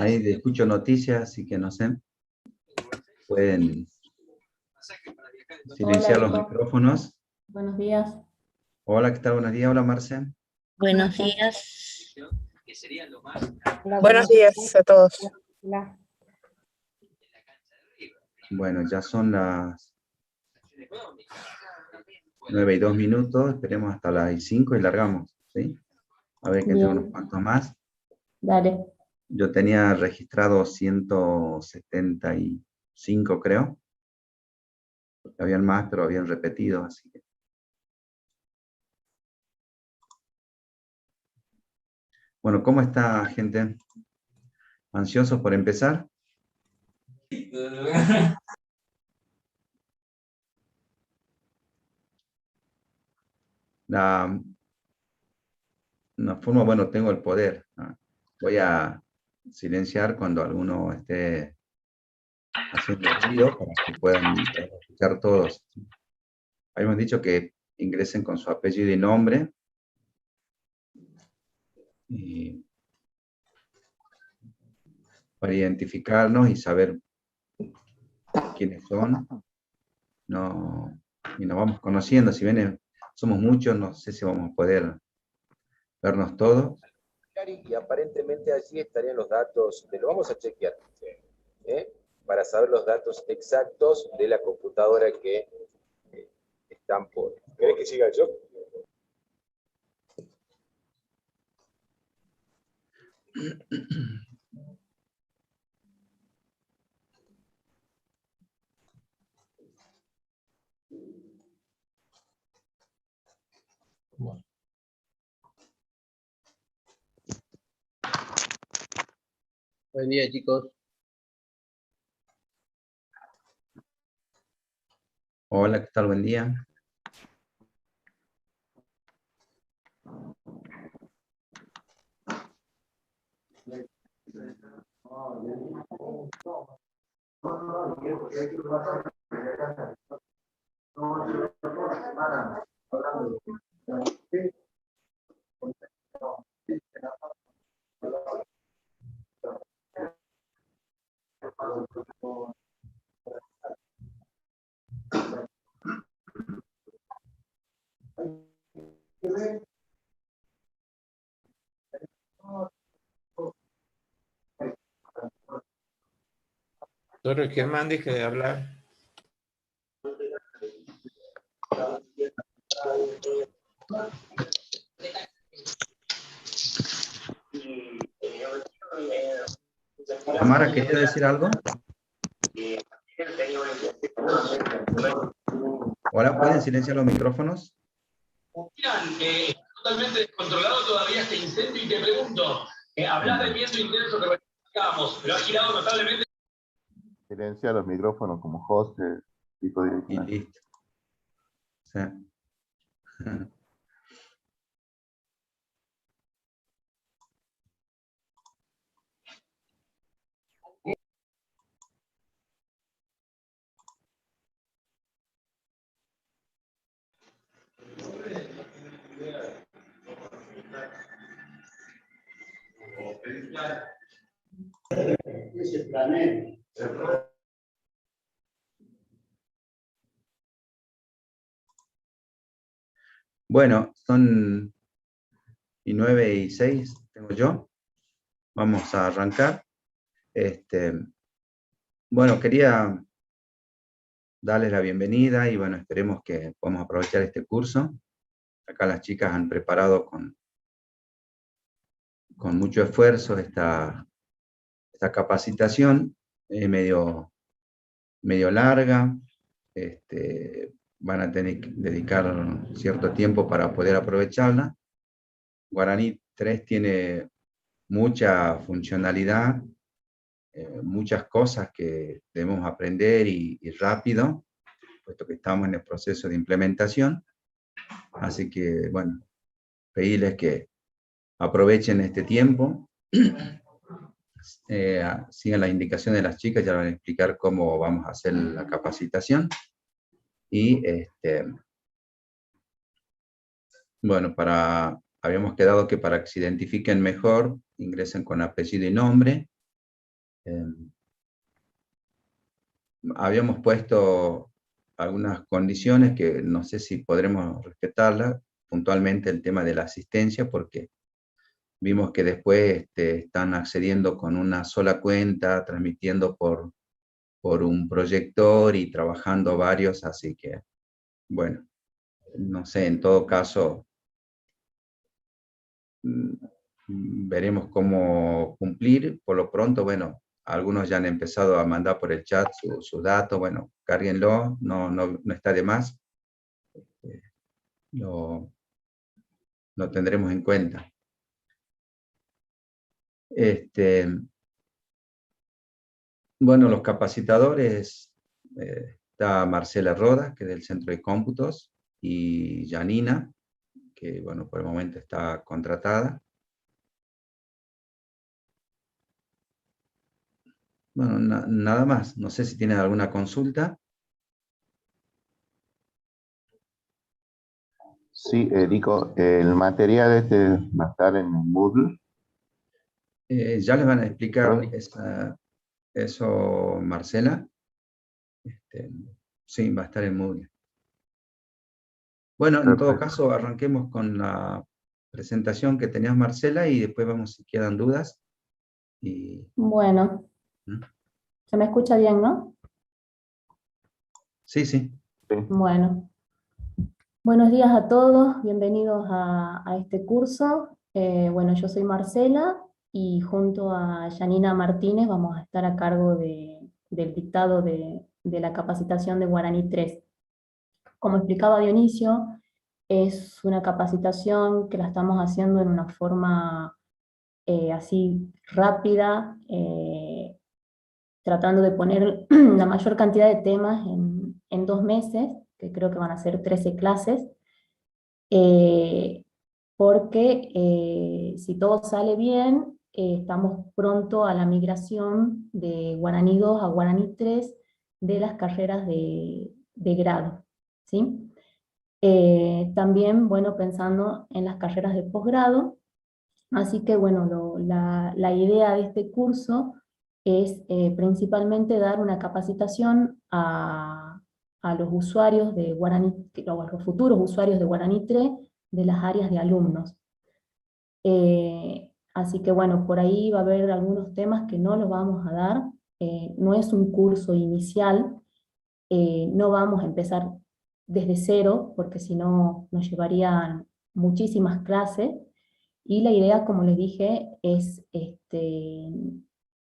Ahí escucho noticias, así que no sé. Pueden silenciar Hola, los Nico. micrófonos. Buenos días. Hola, ¿qué tal? Buenos días. Hola, Marce. Buenos días. Hola, Buenos días a todos. Hola. Bueno, ya son las 9:02. Esperemos hasta las 5 y largamos, ¿sí? A ver que entre unos Bien, cuantos más. dale. Yo tenía registrado 175, creo. Habían más, pero habían repetido, así que. Bueno, ¿cómo está, gente? ¿Ansiosos por empezar? Una forma, bueno, tengo el poder, ¿no? Voy a silenciar cuando alguno esté haciendo ruido para que puedan escuchar todos. Habíamos dicho que ingresen con su apellido y nombre. Y para identificarnos y saber quiénes son. Y nos vamos conociendo. Si bien somos muchos, no sé si vamos a poder vernos todos. Y aparentemente allí estarían los datos, lo vamos a chequear, para saber los datos exactos de la computadora que están por. ¿Querés que siga yo? Buen día, chicos. Hola, ¿qué tal? Buen día. Doctor Germán, deje de hablar. Tamara, ¿quería decir algo? Hola, ¿pueden silenciar los micrófonos? Totalmente descontrolado todavía este incendio y te pregunto, hablas del viento intenso que verificábamos, pero ha girado notablemente. Silencia los micrófonos como host, tipo Y direccional. listo. Sí. Bueno, son 9:06, tengo yo. Vamos a arrancar. Bueno, quería darles la bienvenida y bueno, esperemos que podamos aprovechar este curso. Acá las chicas han preparado con mucho esfuerzo esta capacitación, medio larga. Van a tener que dedicar cierto tiempo para poder aprovecharla. Guaraní 3 tiene mucha funcionalidad, muchas cosas que debemos aprender y rápido, puesto que estamos en el proceso de implementación. Así que, bueno, pedirles que aprovechen este tiempo, sigan las indicaciones de las chicas, ya van a explicar cómo vamos a hacer la capacitación. Y, bueno, habíamos quedado que para que se identifiquen mejor, ingresen con apellido y nombre, Habíamos puesto algunas condiciones que no sé si podremos respetarlas, puntualmente el tema de la asistencia, porque vimos que después están accediendo con una sola cuenta, transmitiendo por un proyector y trabajando varios, así que, bueno, no sé, en todo caso, veremos cómo cumplir. Por lo pronto, bueno, algunos ya han empezado a mandar por el chat sus datos, bueno, cárguenlo, no está de más, lo tendremos en cuenta. Bueno, los capacitadores, está Marcela Rodas, que es del Centro de Cómputos, y Janina, que bueno, por el momento está contratada. Bueno, nada más. No sé si tienen alguna consulta. Sí, Nico, el material este va a estar en Moodle. Ya les van a explicar ¿Perdón? eso, Marcela. Sí, va a estar en Moodle. Bueno, en todo Perfecto. caso, arranquemos con la presentación que tenías, Marcela, y después vamos si quedan dudas. Bueno, ¿Mm? se me escucha bien, ¿no? Sí, sí. Sí. Bueno, buenos días a todos, bienvenidos a este curso. Bueno, yo soy Marcela y junto a Janina Martínez vamos a estar a cargo del dictado de la capacitación de Guaraní 3. Como explicaba Dionisio, es una capacitación que la estamos haciendo en una forma así rápida, tratando de poner la mayor cantidad de temas en 2 meses, que creo que van a ser 13 clases, porque si todo sale bien, estamos pronto a la migración de Guaraní 2 a Guaraní 3 de las carreras de grado, ¿sí? También, bueno, pensando en las carreras de posgrado, así que, bueno, la idea de este curso es principalmente dar una capacitación a los usuarios de Guaraní, o a los futuros usuarios de Guaraní 3 de las áreas de alumnos. Así que, bueno, por ahí va a haber algunos temas que no los vamos a dar. No es un curso inicial, no vamos a empezar desde cero, porque si no nos llevarían muchísimas clases, y la idea, como les dije, es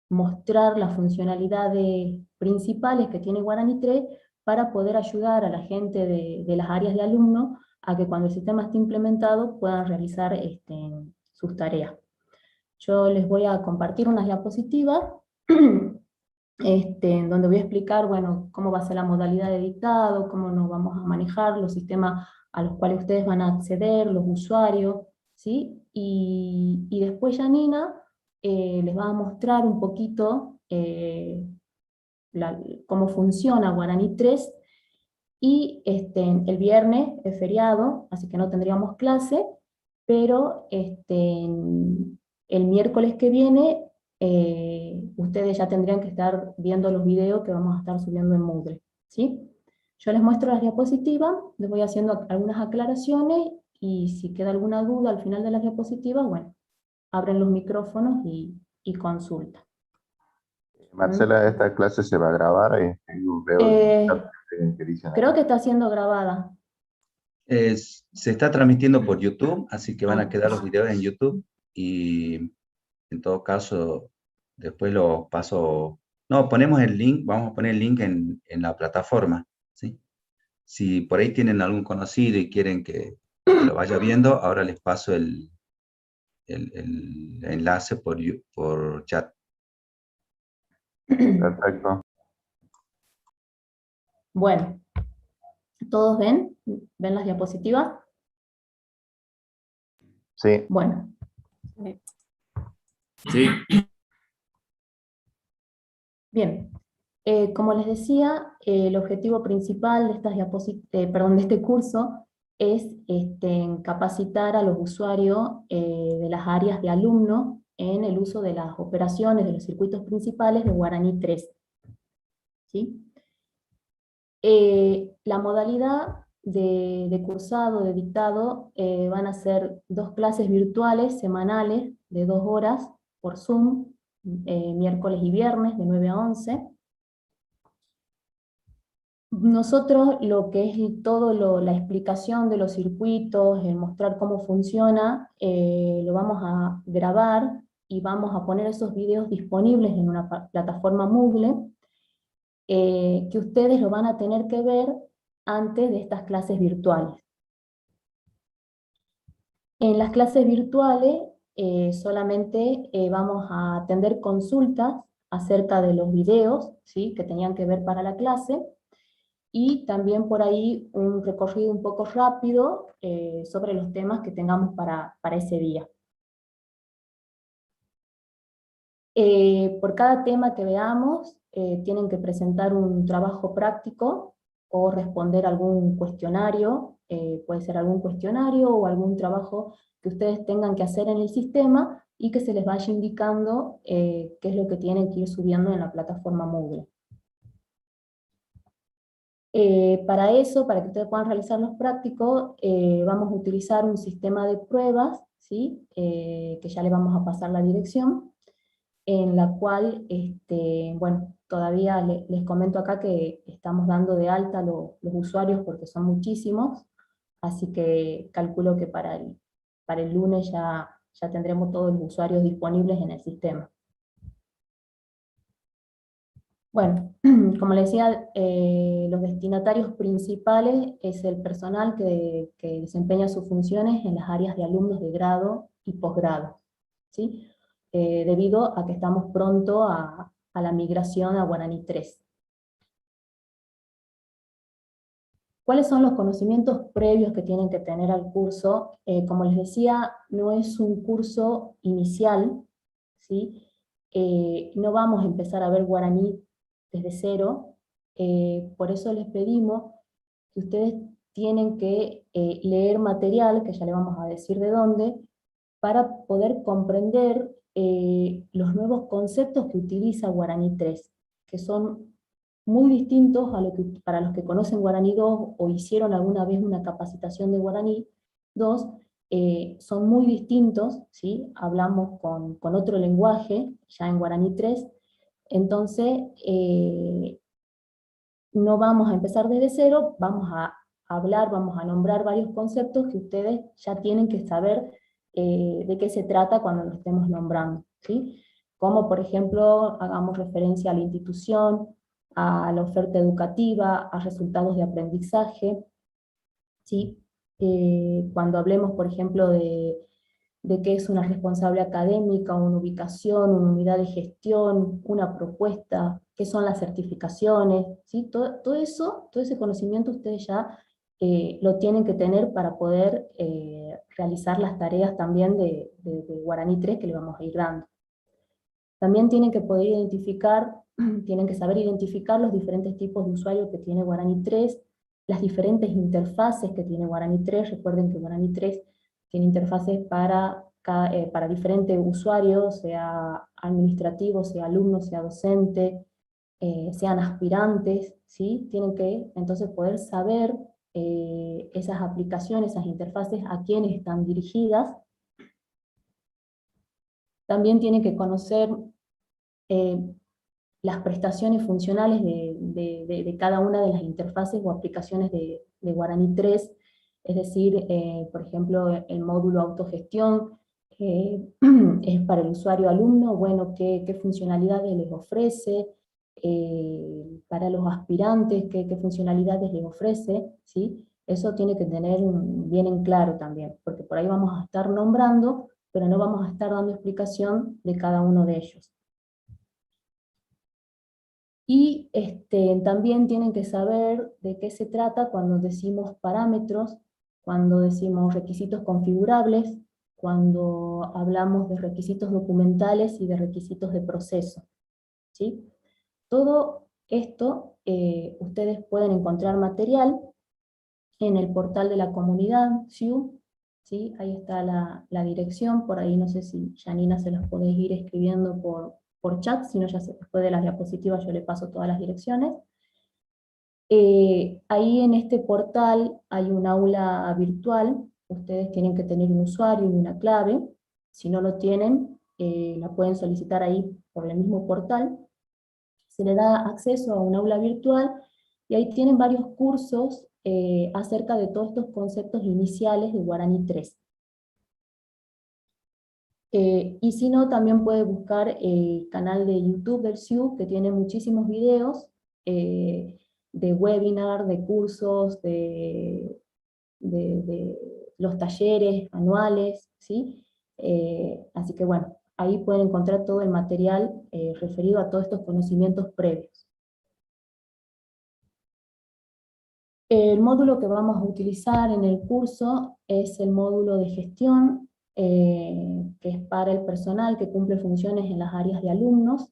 mostrar las funcionalidades principales que tiene Guaraní 3 para poder ayudar a la gente de las áreas de alumnos a que cuando el sistema esté implementado puedan realizar sus tareas. Yo les voy a compartir unas diapositivas donde voy a explicar, bueno, cómo va a ser la modalidad de dictado, cómo nos vamos a manejar, los sistemas a los cuales ustedes van a acceder, los usuarios, ¿sí? Y después Janina les va a mostrar un poquito cómo funciona Guaraní 3, y el viernes es feriado, así que no tendríamos clase, pero el miércoles que viene ustedes ya tendrían que estar viendo los videos que vamos a estar subiendo en Moodle, ¿sí? Yo les muestro las diapositivas, les voy haciendo algunas aclaraciones, y si queda alguna duda al final de las diapositivas, bueno, abren los micrófonos y consultan. Marcela, esta clase se va a grabar. Veo el chat que dicen Creo ahí. que está siendo grabada. Se está transmitiendo por YouTube, así que van a Ah. quedar los videos en YouTube, y en todo caso, después lo paso. No, ponemos el link, vamos a poner el link en la plataforma, ¿sí? Si por ahí tienen algún conocido y quieren que lo vaya viendo, ahora les paso el enlace por chat. Perfecto. Bueno, ¿todos ven? ¿Ven las diapositivas? Sí. Bueno. Sí. Bien. Como les decía, el objetivo principal de de este curso es capacitar a los usuarios de las áreas de alumnos en el uso de las operaciones de los circuitos principales de Guaraní 3. ¿Sí? La modalidad de cursado, de dictado, van a ser 2 clases virtuales semanales de 2 horas por Zoom, miércoles y viernes de 9 a 11. Nosotros lo que es la explicación de los circuitos, el mostrar cómo funciona, lo vamos a grabar y vamos a poner esos videos disponibles en una plataforma Moodle, que ustedes lo van a tener que ver antes de estas clases virtuales. En las clases virtuales solamente vamos a atender consultas acerca de los videos, ¿sí?, que tenían que ver para la clase, y también por ahí un recorrido un poco rápido sobre los temas que tengamos para ese día. Por cada tema que veamos, tienen que presentar un trabajo práctico o responder algún cuestionario, puede ser algún cuestionario o algún trabajo que ustedes tengan que hacer en el sistema y que se les vaya indicando qué es lo que tienen que ir subiendo en la plataforma Moodle. Para eso, para que ustedes puedan realizar los prácticos, vamos a utilizar un sistema de pruebas, ¿sí?, que ya les vamos a pasar la dirección, en la cual, bueno, todavía les comento acá que estamos dando de alta los usuarios porque son muchísimos, así que calculo que para el lunes ya tendremos todos los usuarios disponibles en el sistema. Bueno, como les decía, los destinatarios principales es el personal que desempeña sus funciones en las áreas de alumnos de grado y posgrado, ¿sí? Debido a que estamos pronto a la migración a Guaraní 3. ¿Cuáles son los conocimientos previos que tienen que tener al curso? Como les decía, no es un curso inicial, ¿sí? No vamos a empezar a ver guaraní desde cero, por eso les pedimos que ustedes tienen que leer material, que ya le vamos a decir de dónde, para poder comprender los nuevos conceptos que utiliza Guaraní 3, que son muy distintos a para los que conocen Guaraní 2 o hicieron alguna vez una capacitación de Guaraní 2, son muy distintos, ¿sí? Hablamos con otro lenguaje, ya en Guaraní 3, entonces no vamos a empezar desde cero, vamos a hablar, vamos a nombrar varios conceptos que ustedes ya tienen que saber de qué se trata cuando lo estemos nombrando, ¿sí? Como por ejemplo, hagamos referencia a la institución, a la oferta educativa, a resultados de aprendizaje, ¿sí? Cuando hablemos, por ejemplo, de qué es una responsable académica, una ubicación, una unidad de gestión, una propuesta, qué son las certificaciones, ¿sí? Todo ese conocimiento ustedes ya lo tienen que tener para poder realizar las tareas también de Guaraní 3 que le vamos a ir dando. También tienen que poder identificar, tienen que saber identificar los diferentes tipos de usuarios que tiene Guaraní 3, las diferentes interfaces que tiene Guaraní 3, recuerden que Guaraní 3 tiene interfaces para diferentes usuarios, sea administrativo, sea alumno, sea docente, sean aspirantes, ¿sí? Tienen que entonces poder saber esas aplicaciones, esas interfaces, a quiénes están dirigidas. También tienen que conocer las prestaciones funcionales de cada una de las interfaces o aplicaciones de Guaraní 3, es decir, por ejemplo, el módulo autogestión es para el usuario alumno, bueno, qué funcionalidades les ofrece, para los aspirantes, qué funcionalidades les ofrece, ¿sí? Eso tiene que tener bien en claro también, porque por ahí vamos a estar nombrando, pero no vamos a estar dando explicación de cada uno de ellos. Y también tienen que saber de qué se trata cuando decimos parámetros, cuando decimos requisitos configurables, cuando hablamos de requisitos documentales y de requisitos de proceso, ¿sí? Todo esto ustedes pueden encontrar material en el portal de la comunidad, SIU, ¿sí? Ahí está la dirección, por ahí no sé si Janina se los podés ir escribiendo por chat, si no ya después de las diapositivas yo le paso todas las direcciones. Ahí en este portal hay un aula virtual, ustedes tienen que tener un usuario y una clave, si no lo tienen, la pueden solicitar ahí por el mismo portal. Se le da acceso a un aula virtual, y ahí tienen varios cursos acerca de todos estos conceptos iniciales de Guaraní 3. Y si no, también puede buscar el canal de YouTube del SIU, que tiene muchísimos videos de webinar, de cursos, de los talleres anuales, ¿sí? Así que bueno, ahí pueden encontrar todo el material referido a todos estos conocimientos previos. El módulo que vamos a utilizar en el curso es el módulo de gestión, que es para el personal que cumple funciones en las áreas de alumnos.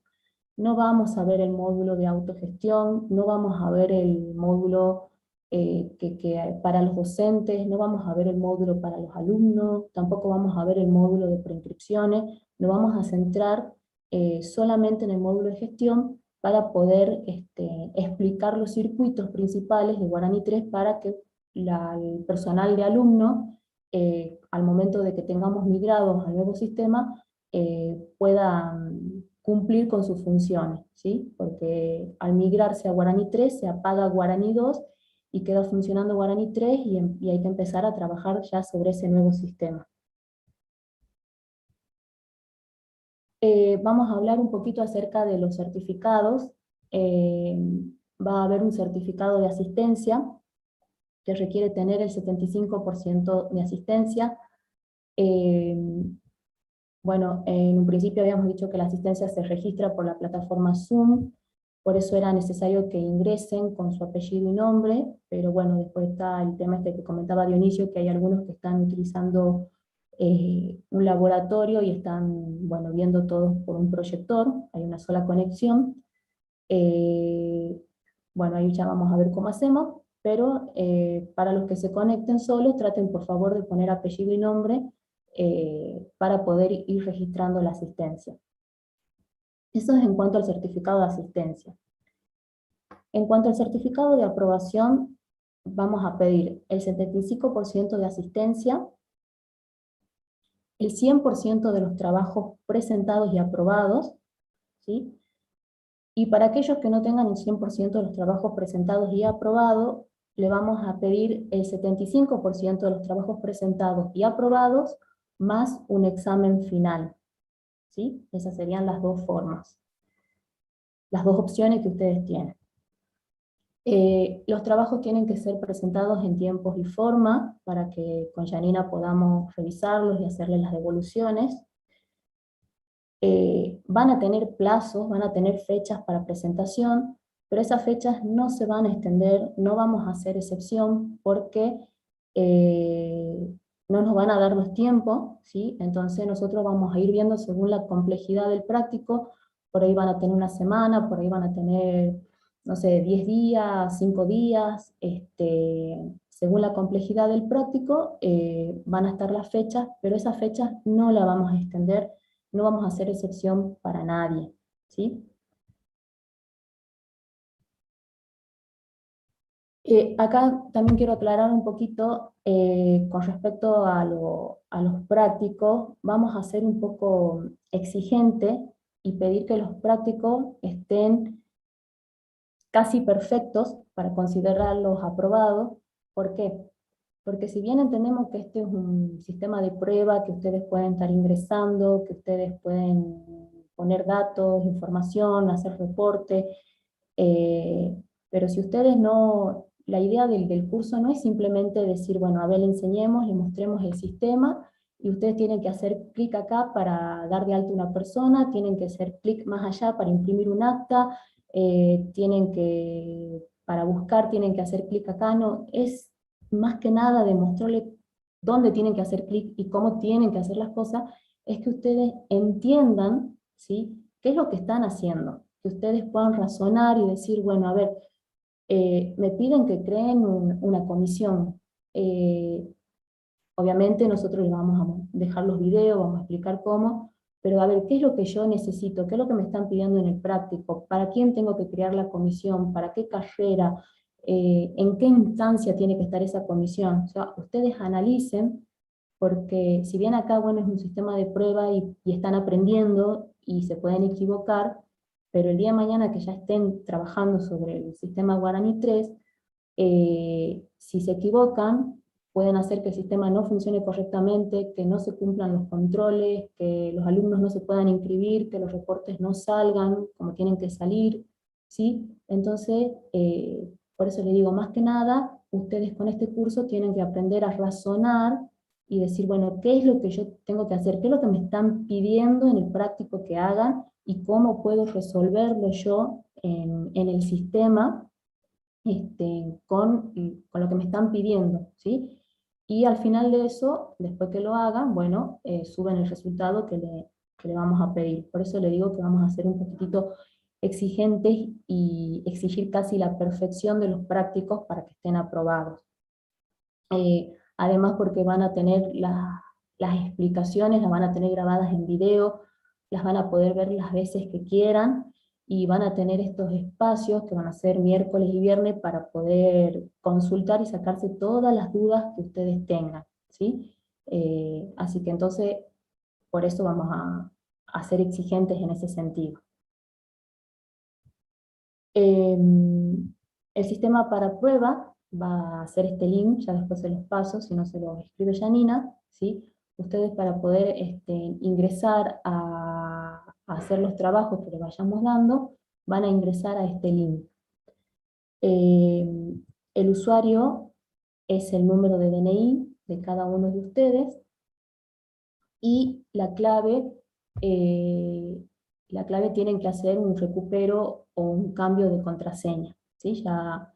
No vamos a ver el módulo de autogestión, no vamos a ver el módulo para los docentes, no vamos a ver el módulo para los alumnos, tampoco vamos a ver el módulo de preinscripciones, nos vamos a centrar solamente en el módulo de gestión, para poder explicar los circuitos principales de Guaraní 3 para que el personal de alumno, al momento de que tengamos migrados al nuevo sistema, pueda cumplir con sus funciones, ¿sí? Porque al migrarse a Guaraní 3 se apaga Guaraní 2 y queda funcionando Guaraní 3 y hay que empezar a trabajar ya sobre ese nuevo sistema. Vamos a hablar un poquito acerca de los certificados. Va a haber un certificado de asistencia, que requiere tener el 75% de asistencia. Bueno, en un principio habíamos dicho que la asistencia se registra por la plataforma Zoom, por eso era necesario que ingresen con su apellido y nombre, pero bueno, después está el tema que comentaba Dionisio, que hay algunos que están utilizando un laboratorio y están, bueno, viendo todos por un proyector, hay una sola conexión. Bueno, ahí ya vamos a ver cómo hacemos, pero para los que se conecten solos, traten por favor de poner apellido y nombre para poder ir registrando la asistencia. Eso es en cuanto al certificado de asistencia. En cuanto al certificado de aprobación, vamos a pedir el 75% de asistencia, el 100% de los trabajos presentados y aprobados, ¿sí? Y para aquellos que no tengan el 100% de los trabajos presentados y aprobados, le vamos a pedir el 75% de los trabajos presentados y aprobados, más un examen final, ¿sí? Esas serían las dos formas, las dos opciones que ustedes tienen. Los trabajos tienen que ser presentados en tiempos y forma, para que con Janina podamos revisarlos y hacerles las devoluciones. Van a tener plazos, van a tener fechas para presentación, pero esas fechas no se van a extender, no vamos a hacer excepción, porque no nos van a dar los tiempos, ¿sí? Entonces nosotros vamos a ir viendo según la complejidad del práctico, por ahí van a tener una semana, por ahí van a tener, no sé, 10 días, 5 días, según la complejidad del práctico, van a estar las fechas, pero esas fechas no las vamos a extender, no vamos a hacer excepción para nadie, ¿sí? Acá también quiero aclarar un poquito con respecto a los prácticos. Vamos a ser un poco exigente y pedir que los prácticos estén casi perfectos para considerarlos aprobados. ¿Por qué? Porque si bien entendemos que este es un sistema de prueba, que ustedes pueden estar ingresando, que ustedes pueden poner datos, información, hacer reporte, pero si ustedes no, la idea del curso no es simplemente decir, bueno, a ver, le enseñemos, le mostremos el sistema, y ustedes tienen que hacer clic acá para dar de alta una persona, tienen que hacer clic más allá para imprimir un acta, para buscar tienen que hacer clic acá, no, es más que nada demostrarle dónde tienen que hacer clic y cómo tienen que hacer las cosas, es que ustedes entiendan, ¿sí?, qué es lo que están haciendo, que ustedes puedan razonar y decir, bueno, a ver, me piden que creen una comisión, obviamente nosotros les vamos a dejar los videos, vamos a explicar cómo, pero a ver, ¿qué es lo que yo necesito? ¿Qué es lo que me están pidiendo en el práctico? ¿Para quién tengo que crear la comisión? ¿Para qué carrera? ¿En qué instancia tiene que estar esa comisión? O sea, ustedes analicen, porque si bien acá, bueno, es un sistema de prueba y están aprendiendo y se pueden equivocar, pero el día de mañana que ya estén trabajando sobre el sistema Guaraní 3, si se equivocan, pueden hacer que el sistema no funcione correctamente, que no se cumplan los controles, que los alumnos no se puedan inscribir, que los reportes no salgan como tienen que salir, ¿sí? Entonces, por eso le digo, más que nada, ustedes con este curso tienen que aprender a razonar y decir, bueno, ¿qué es lo que yo tengo que hacer? ¿Qué es lo que me están pidiendo en el práctico que hagan? Y cómo puedo resolverlo yo en el sistema con lo que me están pidiendo, ¿sí? Y al final de eso, después que lo hagan, bueno, suben el resultado que le vamos a pedir. Por eso le digo que vamos a ser un poquitito exigentes y exigir casi la perfección de los prácticos para que estén aprobados. Además porque van a tener las explicaciones, las van a tener grabadas en video, las van a poder ver las veces que quieran, y van a tener estos espacios que van a ser miércoles y viernes para poder consultar y sacarse todas las dudas que ustedes tengan, ¿sí? Así que entonces, por eso vamos a ser exigentes en ese sentido. El sistema para prueba va a ser este link, ya después se los paso, si no se los escribe Janina, ¿sí? Ustedes para poder ingresar a hacer los trabajos que les vayamos dando, van a ingresar a este link. El usuario es el número de DNI de cada uno de ustedes, y la clave tienen que hacer un recupero o un cambio de contraseña, ¿sí? Ya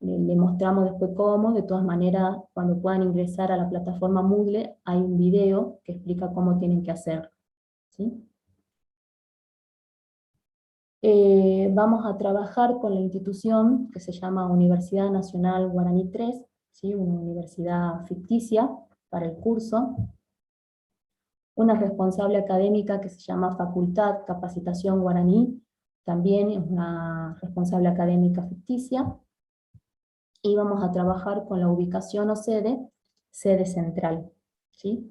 le mostramos después cómo. De todas maneras, cuando puedan ingresar a la plataforma Moodle, hay un video que explica cómo tienen que hacerlo, ¿sí? Vamos a trabajar con la institución que se llama Universidad Nacional Guaraní 3, ¿sí? Una universidad ficticia para el curso. Una responsable académica que se llama Facultad Capacitación Guaraní, también es una responsable académica ficticia. Y vamos a trabajar con la ubicación o sede central, ¿sí?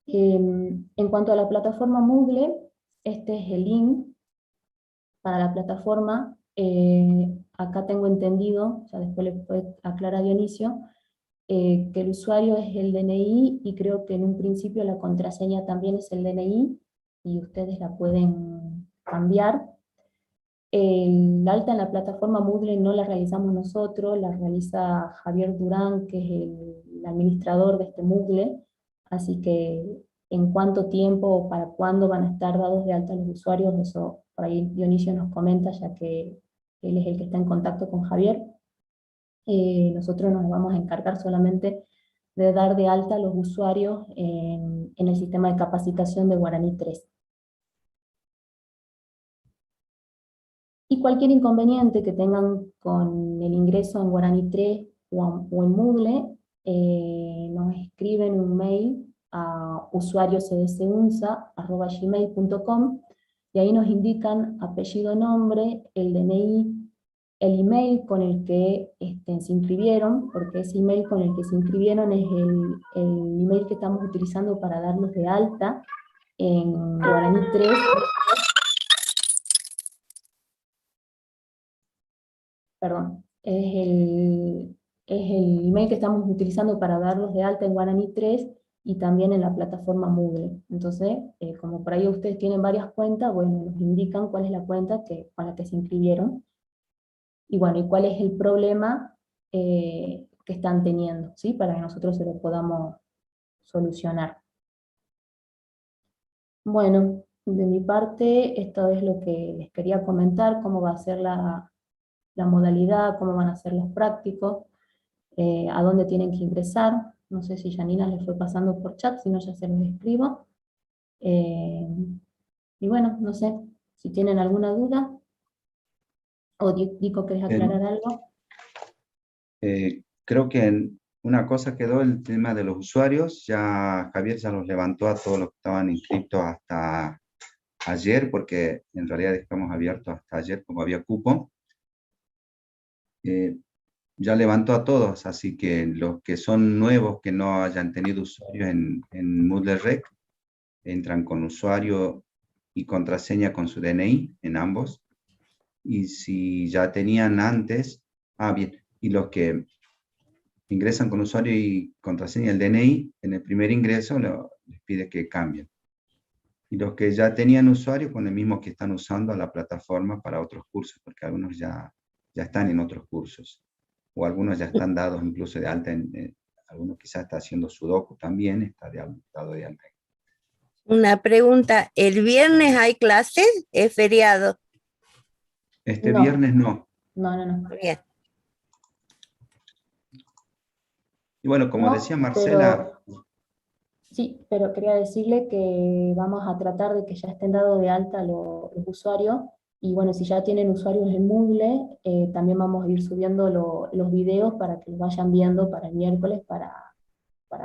En cuanto a la plataforma Moodle, este es el link para la plataforma. Acá tengo entendido, ya después le puede aclarar Dionisio, que el usuario es el DNI, y creo que en un principio la contraseña también es el DNI, y ustedes la pueden cambiar. El alta en la plataforma Moodle no la realizamos nosotros, la realiza Javier Durán, que es el administrador de este Moodle, así que en cuánto tiempo o para cuándo van a estar dados de alta los usuarios, eso por ahí Dionisio nos comenta, ya que él es el que está en contacto con Javier. Nosotros nos vamos a encargar solamente de dar de alta a los usuarios en el sistema de capacitación de Guaraní 3. Y cualquier inconveniente que tengan con el ingreso en Guaraní 3 o en Moodle, nos escriben un mail a usuariocdsunsa@gmail.com, y ahí nos indican apellido, nombre, el DNI, el email con el que se inscribieron, porque ese email con el que se inscribieron es el email que estamos utilizando para darlos de alta en Guaraní 3. Perdón, es el email que estamos utilizando para darlos de alta en Guaraní 3 y también en la plataforma Moodle. Entonces, como por ahí ustedes tienen varias cuentas, bueno, nos indican cuál es la cuenta con la que se inscribieron, y bueno, y cuál es el problema que están teniendo, ¿sí? Para que nosotros se lo podamos solucionar. Bueno, de mi parte, esto es lo que les quería comentar, cómo va a ser la modalidad, cómo van a ser los prácticos, a dónde tienen que ingresar. No sé si Janina les fue pasando por chat, si no ya se los escribo. Y bueno, no sé si tienen alguna duda. O Dico, ¿querés aclarar algo? Creo que una cosa quedó el tema de los usuarios. Ya Javier ya los levantó a todos los que estaban inscritos hasta ayer, porque en realidad estamos abiertos hasta ayer como había cupo. Ya levantó a todos, así que los que son nuevos, que no hayan tenido usuarios en Moodle Rec, entran con usuario y contraseña con su DNI en ambos. Y si ya tenían antes, bien, y los que ingresan con usuario y contraseña el DNI, en el primer ingreso les pide que cambien. Y los que ya tenían usuario con el mismo que están usando la plataforma para otros cursos, porque algunos ya están en otros cursos, o algunos ya están dados incluso de alta, algunos quizás está haciendo Sudoku también, está dado de alta. Una pregunta, ¿el viernes hay clases? ¿Es feriado? Este No. viernes no. No. Bien. Y bueno, como No, decía Marcela... Sí, pero quería decirle que vamos a tratar de que ya estén dados de alta los usuarios, y bueno, si ya tienen usuarios en Moodle, también vamos a ir subiendo los videos para que los vayan viendo para el miércoles, para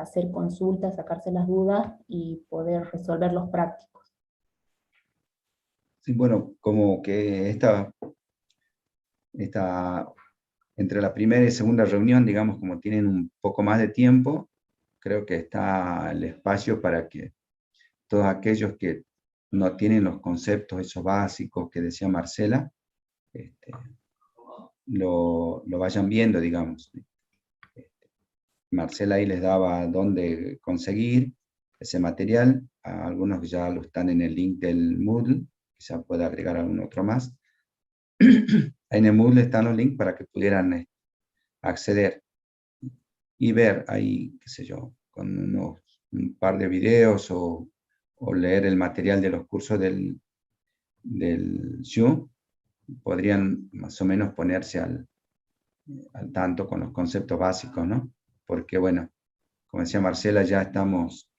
hacer consultas, sacarse las dudas y poder resolver los prácticos. Sí, bueno, como que entre la primera y segunda reunión, digamos, como tienen un poco más de tiempo, creo que está el espacio para que todos aquellos que no tienen los conceptos esos básicos que decía Marcela, lo vayan viendo, digamos. Marcela ahí les daba dónde conseguir ese material. A algunos ya lo están en el link del Moodle, quizá pueda agregar algún otro más. En el Moodle están los links para que pudieran acceder y ver ahí, qué sé yo, con un par de videos o leer el material de los cursos del SHU, podrían más o menos ponerse al tanto con los conceptos básicos, ¿no? Porque bueno, como decía Marcela, ya estamos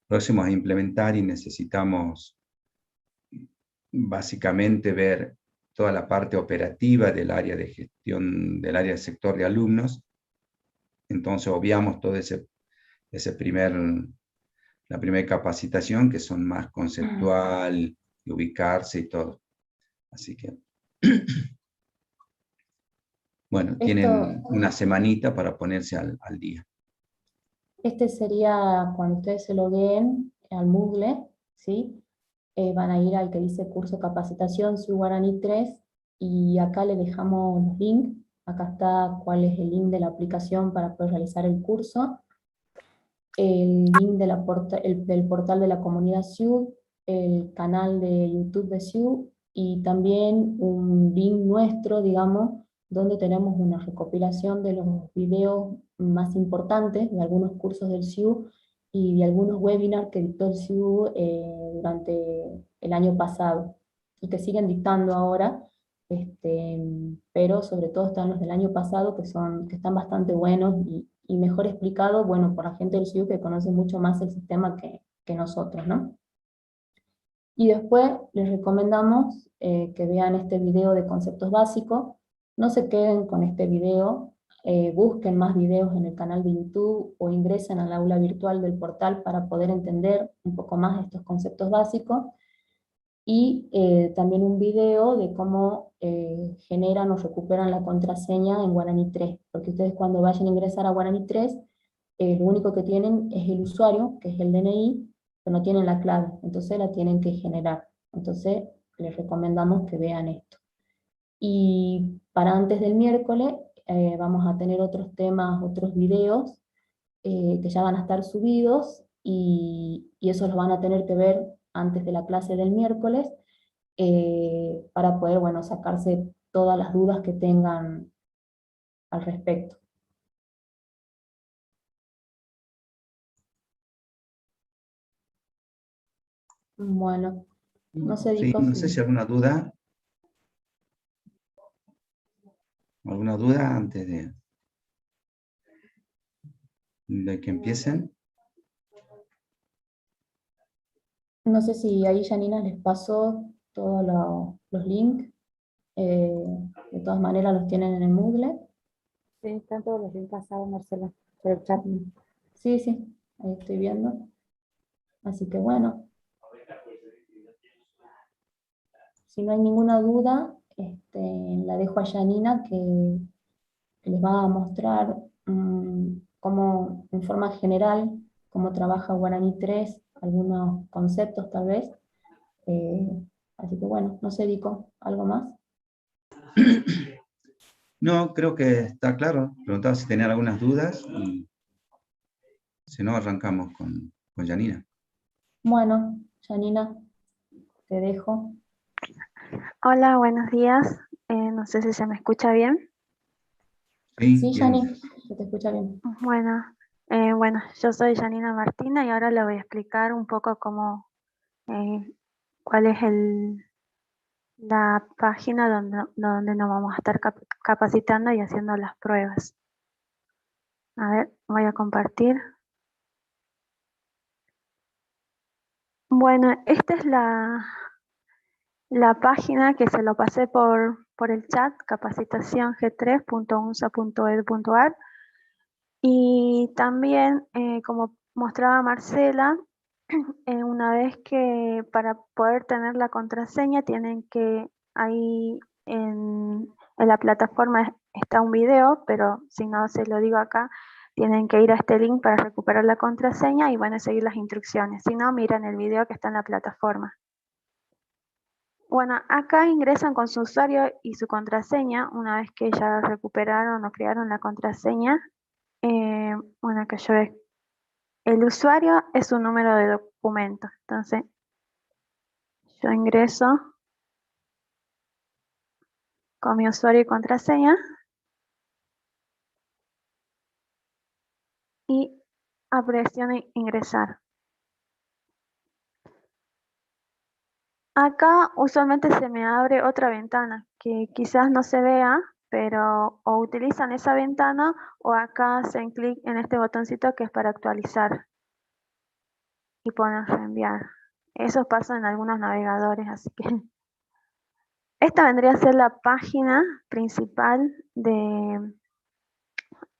próximos a implementar y necesitamos básicamente ver toda la parte operativa del área de gestión, del área del sector de alumnos. Entonces obviamos todo la primera capacitación, que son más conceptual, de ubicarse y todo. Así que, bueno, tienen una semanita para ponerse al día. Este sería cuando ustedes se logueen al Moodle, ¿sí? Van a ir al que dice curso capacitación SHU Guaraní 3, y acá le dejamos los links. Acá está cuál es el link de la aplicación para poder realizar el curso, el link del portal de la comunidad SHU, el canal de YouTube de SHU, y también un link nuestro, digamos, donde tenemos una recopilación de los videos más importantes de algunos cursos del SHU y de algunos webinars que dictó el SHU durante el año pasado, y que siguen dictando ahora, pero sobre todo están los del año pasado, que están bastante buenos y mejor explicados, bueno, por la gente del SHU que conoce mucho más el sistema que nosotros, ¿no? Y después les recomendamos que vean este video de conceptos básicos. No se queden con este video, busquen más videos en el canal de YouTube o ingresen al aula virtual del portal para poder entender un poco más estos conceptos básicos. Y también un video de cómo generan o recuperan la contraseña en Guaraní 3, porque ustedes cuando vayan a ingresar a Guaraní 3, lo único que tienen es el usuario, que es el DNI, pero no tienen la clave, entonces la tienen que generar. Entonces les recomendamos que vean esto. Y para antes del miércoles vamos a tener otros temas, otros videos que ya van a estar subidos, y eso los van a tener que ver antes de la clase del miércoles, para poder, bueno, sacarse todas las dudas que tengan al respecto. Bueno, no sé, Sí, Dico, no sé si alguna duda. ¿Alguna duda antes de que empiecen? No sé si ahí Janina les pasó todos los links. De todas maneras los tienen en el Moodle. Sí, están todos los links pasados, Marcela, por el chat. Sí, sí, ahí estoy viendo. Así que bueno. Si no hay ninguna duda, la dejo a Janina que les va a mostrar cómo, en forma general, cómo trabaja Guaraní 3, algunos conceptos tal vez. Así que bueno, no sé, Dico, ¿algo más? No, creo que está claro. Preguntaba si tenían algunas dudas y si no, arrancamos con Janina. Bueno, Janina, te dejo. Hola, buenos días. No sé si se me escucha bien. Sí, bien. Janina, se te escucha bien. Bueno, yo soy Janina Martina y ahora le voy a explicar un poco cuál es la página donde nos vamos a estar capacitando y haciendo las pruebas. A ver, voy a compartir. Bueno, esta es la página que se lo pasé por el chat, capacitaciong3.unsa.edu.ar. Y también, como mostraba Marcela, una vez que para poder tener la contraseña tienen que, ahí en la plataforma está un video, pero si no se lo digo acá, tienen que ir a este link para recuperar la contraseña y van a seguir las instrucciones. Si no, miran el video que está en la plataforma. Bueno, acá ingresan con su usuario y su contraseña. Una vez que ya recuperaron o crearon la contraseña, bueno, que yo el usuario es un número de documento. Entonces, yo ingreso con mi usuario y contraseña y presiono ingresar. Acá usualmente se me abre otra ventana que quizás no se vea, pero o utilizan esa ventana o acá hacen clic en este botoncito que es para actualizar y ponen reenviar. Eso pasa en algunos navegadores, así que esta vendría a ser la página principal de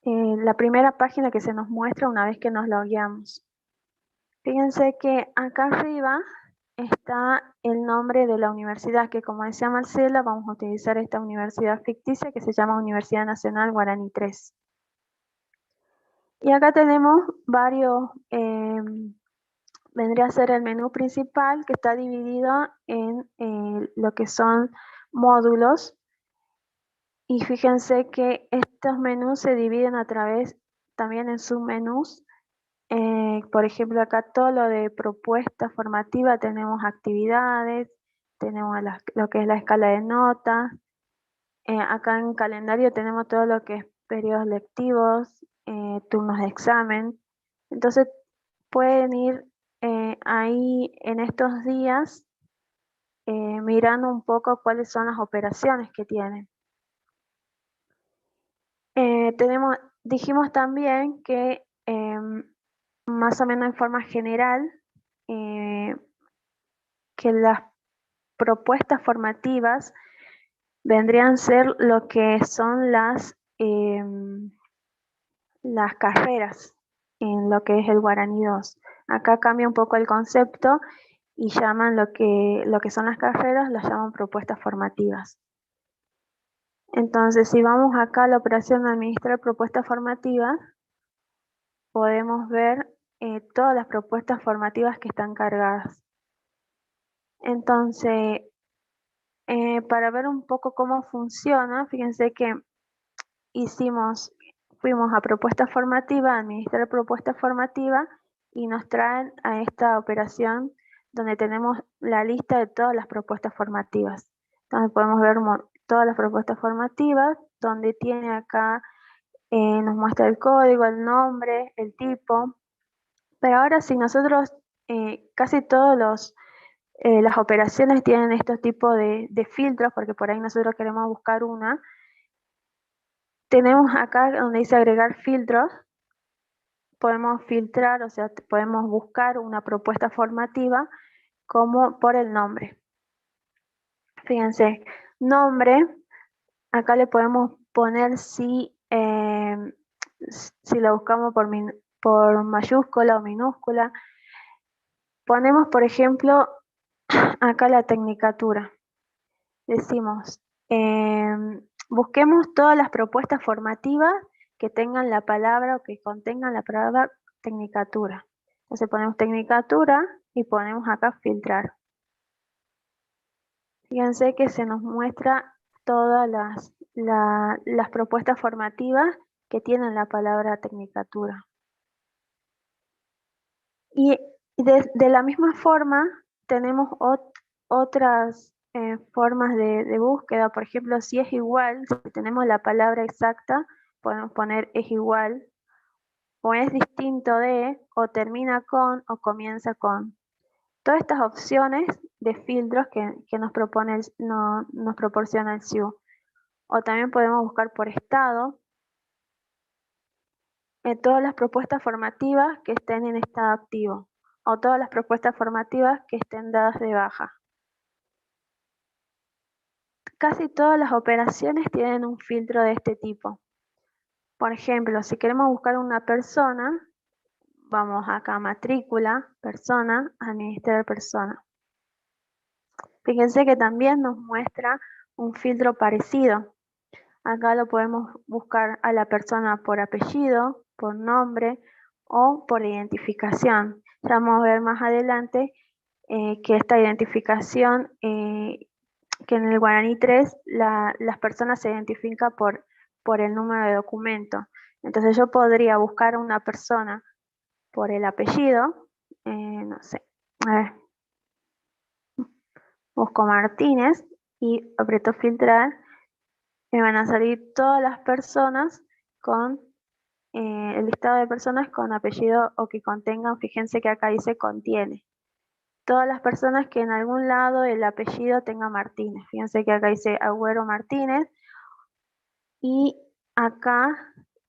la primera página que se nos muestra una vez que nos logueamos. Fíjense que acá arriba está el nombre de la universidad, que como decía Marcela, vamos a utilizar esta universidad ficticia que se llama Universidad Nacional Guaraní 3. Y acá tenemos varios, vendría a ser el menú principal que está dividido en lo que son módulos. Y fíjense que estos menús se dividen a través también en submenús. Por ejemplo, acá todo lo de propuesta formativa, tenemos actividades, tenemos lo que es la escala de notas. Acá en calendario tenemos todo lo que es periodos lectivos, turnos de examen. Entonces pueden ir ahí en estos días mirando un poco cuáles son las operaciones que tienen. Dijimos también que más o menos en forma general, que las propuestas formativas vendrían a ser lo que son las carreras en lo que es el Guaraní 2. Acá cambia un poco el concepto y llaman lo que son las carreras, las llaman propuestas formativas. Entonces, si vamos acá a la operación de administrar propuestas formativas, podemos ver todas las propuestas formativas que están cargadas. Entonces, para ver un poco cómo funciona, fíjense que fuimos a propuesta formativa, administrar propuesta formativa, y nos traen a esta operación donde tenemos la lista de todas las propuestas formativas. Entonces podemos ver todas las propuestas formativas, donde tiene acá, nos muestra el código, el nombre, el tipo. Pero ahora si nosotros, casi todas las operaciones tienen estos tipos de filtros, porque por ahí nosotros queremos buscar una. Tenemos acá donde dice agregar filtros, podemos filtrar, o sea, podemos buscar una propuesta formativa como por el nombre. Fíjense, nombre, acá le podemos poner si si lo buscamos por mayúscula o minúscula, ponemos, por ejemplo, acá la tecnicatura. Decimos, busquemos todas las propuestas formativas que tengan la palabra o que contengan la palabra tecnicatura. Entonces ponemos tecnicatura y ponemos acá filtrar. Fíjense que se nos muestra todas las propuestas formativas que tienen la palabra tecnicatura. Y de la misma forma tenemos otras formas de búsqueda. Por ejemplo, si es igual, si tenemos la palabra exacta, podemos poner es igual, o es distinto de, o termina con, o comienza con. Todas estas opciones de filtros que nos proporciona el SIU. O también podemos buscar por estado, todas las propuestas formativas que estén en estado activo, o todas las propuestas formativas que estén dadas de baja. Casi todas las operaciones tienen un filtro de este tipo. Por ejemplo, si queremos buscar una persona, vamos acá a matrícula, persona, administrar persona. Fíjense que también nos muestra un filtro parecido. Acá lo podemos buscar a la persona por apellido, por nombre o por identificación. Ya vamos a ver más adelante que esta identificación, que en el Guaraní 3 las personas se identifican por el número de documento. Entonces yo podría buscar a una persona por el apellido, no sé, a ver, busco Martínez y aprieto filtrar. Me van a salir todas las personas con el listado de personas con apellido o que contengan, fíjense que acá dice contiene. Todas las personas que en algún lado el apellido tenga Martínez. Fíjense que acá dice Agüero Martínez y acá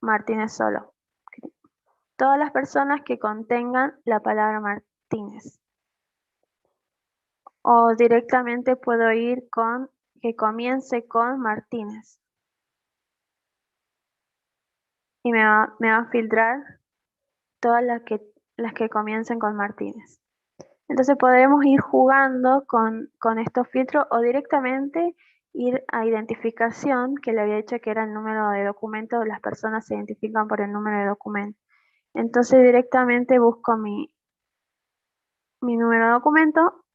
Martínez solo. Todas las personas que contengan la palabra Martínez. O directamente puedo ir con que comience con Martínez. Y me va a filtrar todas las que comiencen con Martínez. Entonces podemos ir jugando con estos filtros o directamente ir a identificación, que le había dicho que era el número de documento, las personas se identifican por el número de documento. Entonces directamente busco mi número de documento,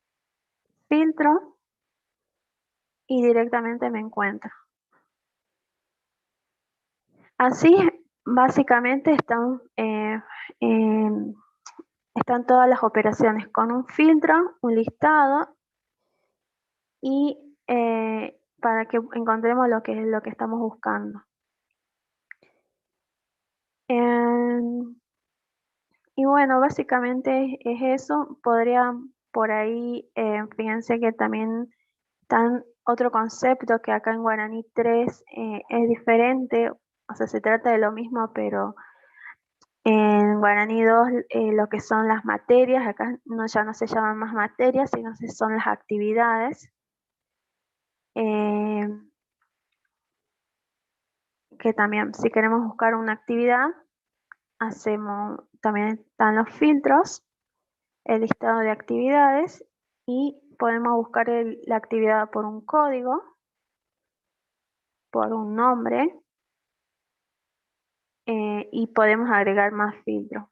filtro y directamente me encuentro. Así básicamente están todas las operaciones con un filtro, un listado y para que encontremos lo que estamos buscando. Y bueno, básicamente es eso. Podría por ahí, fíjense que también están otro concepto que acá en Guaraní 3 es diferente, o sea, se trata de lo mismo, pero en Guaraní 2 lo que son las materias, acá ya no se llaman más materias, sino que son las actividades. Que también si queremos buscar una actividad, también están los filtros, el listado de actividades y podemos buscar la actividad por un código, por un nombre y podemos agregar más filtros.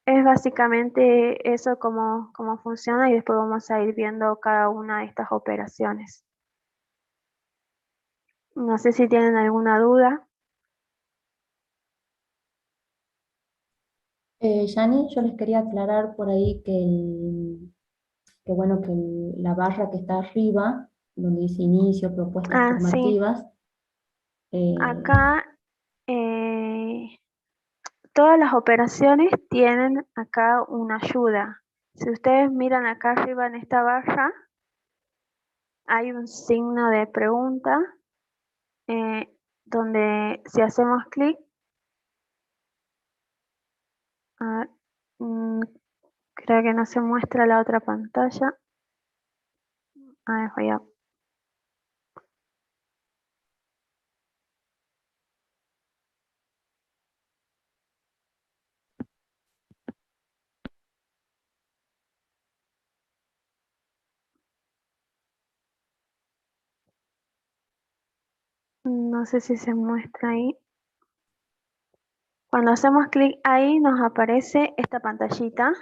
Es básicamente eso cómo funciona y después vamos a ir viendo cada una de estas operaciones. No sé si tienen alguna duda. Yani, yo les quería aclarar por ahí bueno, que la barra que está arriba, donde dice inicio, propuestas formativas. Sí. Acá todas las operaciones tienen acá una ayuda. Si ustedes miran acá arriba en esta barra, hay un signo de pregunta donde si hacemos clic, creo que no se muestra la otra pantalla. A ver, voy a No sé si se muestra ahí. Cuando hacemos clic ahí nos aparece esta pantallita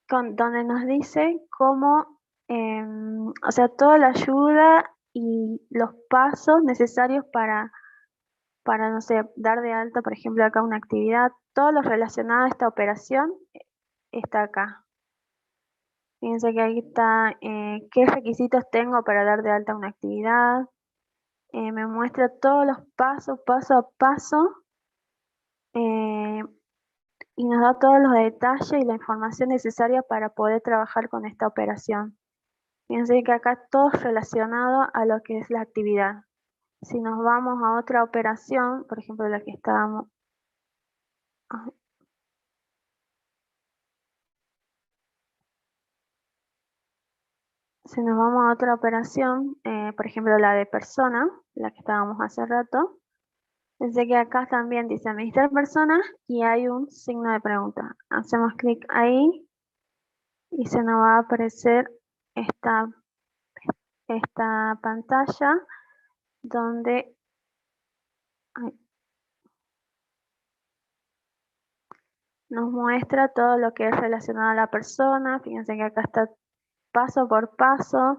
donde nos dice cómo, o sea, toda la ayuda y los pasos necesarios para, no sé, dar de alta, por ejemplo, acá una actividad, todo lo relacionado a esta operación está acá. Fíjense que ahí está qué requisitos tengo para dar de alta una actividad. Me muestra todos los pasos, paso a paso. Y nos da todos los detalles y la información necesaria para poder trabajar con esta operación. Fíjense que acá todo es relacionado a lo que es la actividad. Si nos vamos a otra operación, por ejemplo la que estábamos... Si nos vamos a otra operación, por ejemplo la de persona, la que estábamos hace rato, fíjense que acá también dice administrar personas y hay un signo de pregunta. Hacemos clic ahí y se nos va a aparecer esta pantalla donde nos muestra todo lo que es relacionado a la persona. Fíjense que acá está paso por paso,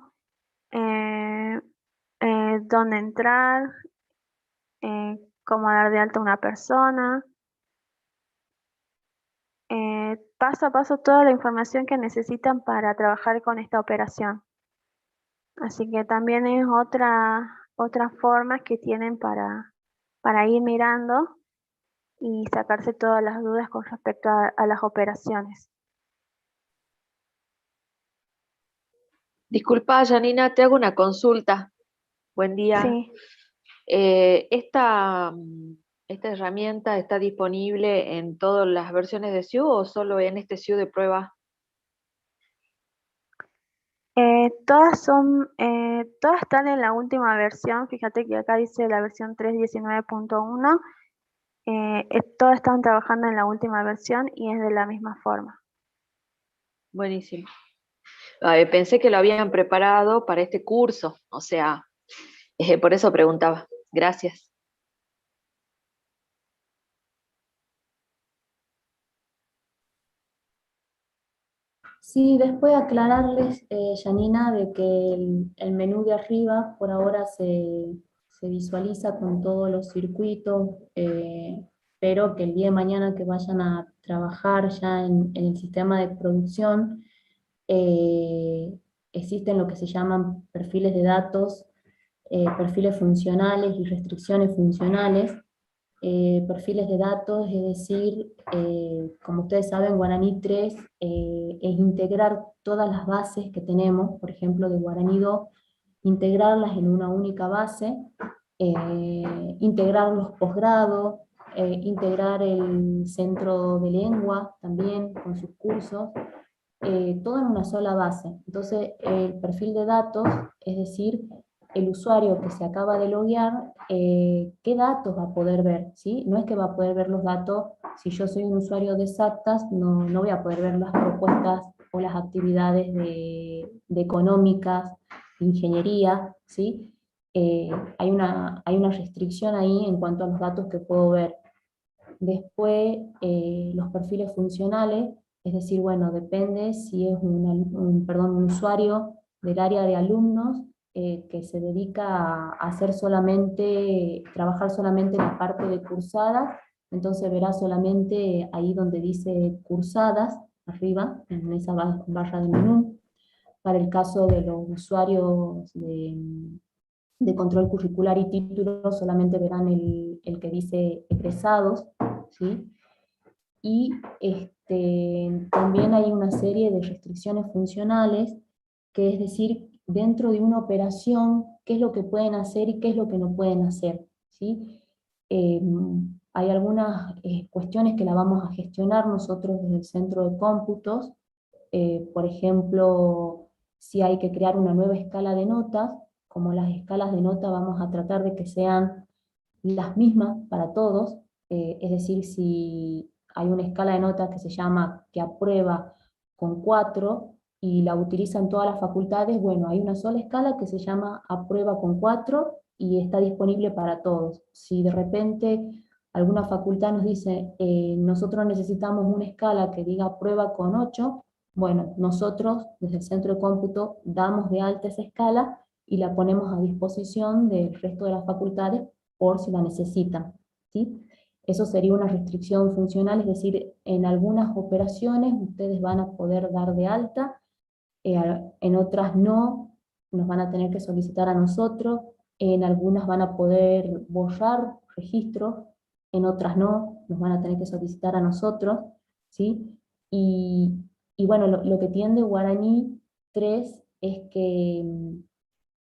dónde entrar, cómo dar de alta a una persona, paso a paso toda la información que necesitan para trabajar con esta operación. Así que también es otra forma que tienen para ir mirando y sacarse todas las dudas con respecto a las operaciones. Disculpa, Janina, te hago una consulta. Buen día. Sí. ¿Esta herramienta está disponible en todas las versiones de SIU o solo en este SIU de prueba? Todas están en la última versión. Fíjate que acá dice la versión 3.19.1. Todas están trabajando en la última versión y es de la misma forma. Buenísimo. Pensé que lo habían preparado para este curso, o sea, por eso preguntaba. Gracias. Sí, después aclararles, Janina, de que el menú de arriba por ahora se visualiza con todos los circuitos, pero que el día de mañana que vayan a trabajar ya en el sistema de producción, existen lo que se llaman perfiles de datos, perfiles funcionales y restricciones funcionales. Perfiles de datos, es decir, como ustedes saben, Guaraní 3 es integrar todas las bases que tenemos, por ejemplo, de Guaraní 2, integrarlas en una única base, integrar los posgrados, integrar el centro de lengua también con sus cursos, todo en una sola base. Entonces, el perfil de datos, es decir, el usuario que se acaba de loguear, ¿qué datos va a poder ver? ¿Sí? No es que va a poder ver los datos, si yo soy un usuario de Exactas, no voy a poder ver las propuestas o las actividades de económicas, de ingeniería, ¿sí? Hay una restricción ahí en cuanto a los datos que puedo ver. Después, los perfiles funcionales, es decir, bueno, depende si es un usuario del área de alumnos que se dedica a hacer trabajar solamente en la parte de cursadas, entonces verá solamente ahí donde dice cursadas, arriba, en esa barra de menú. Para el caso de los usuarios de control curricular y título, solamente verán el que dice egresados, ¿sí? Y también hay una serie de restricciones funcionales, que es decir, dentro de una operación, qué es lo que pueden hacer y qué es lo que no pueden hacer, ¿sí? Hay algunas cuestiones que la vamos a gestionar nosotros desde el centro de cómputos, por ejemplo, si hay que crear una nueva escala de notas, como las escalas de nota vamos a tratar de que sean las mismas para todos, es decir, si hay una escala de notas que se llama que aprueba con 4, y la utilizan todas las facultades, bueno, hay una sola escala que se llama Aprueba con 4 y está disponible para todos. Si de repente alguna facultad nos dice, nosotros necesitamos una escala que diga Prueba con 8, bueno, nosotros desde el centro de cómputo damos de alta esa escala y la ponemos a disposición del resto de las facultades por si la necesitan, ¿sí? Eso sería una restricción funcional, es decir, en algunas operaciones ustedes van a poder dar de alta, en otras no, nos van a tener que solicitar a nosotros, en algunas van a poder borrar registros, en otras no, nos van a tener que solicitar a nosotros, ¿sí? Y bueno, lo que tiende Guaraní 3 es que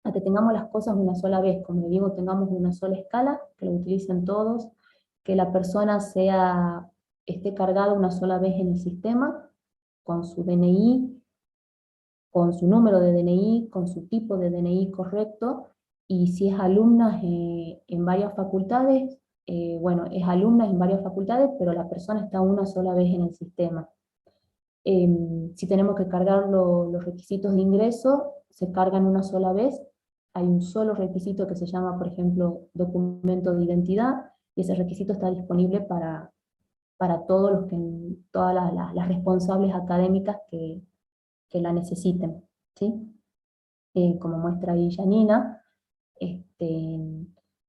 a que tengamos las cosas una sola vez, como digo, tengamos una sola escala, que lo utilicen todos, que la persona esté cargada una sola vez en el sistema, con su DNI, con su número de DNI, con su tipo de DNI correcto, y si es alumna en varias facultades, bueno, es alumna en varias facultades, pero la persona está una sola vez en el sistema. Si tenemos que cargar los requisitos de ingreso, se cargan una sola vez, hay un solo requisito que se llama, por ejemplo, documento de identidad, y ese requisito está disponible para todas las responsables académicas que la necesiten, ¿sí? Como muestra ahí Janina,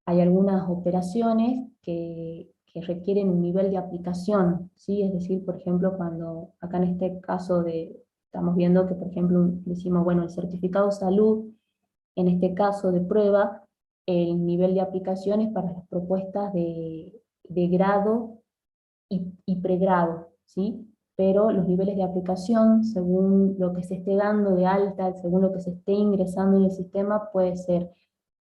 hay algunas operaciones que requieren un nivel de aplicación, ¿sí? Es decir, por ejemplo, cuando acá en este caso estamos viendo que, por ejemplo, decimos, bueno, el certificado de salud, en este caso de prueba, el nivel de aplicación es para las propuestas de grado y pregrado, ¿sí? Pero los niveles de aplicación, según lo que se esté dando de alta, según lo que se esté ingresando en el sistema, puede ser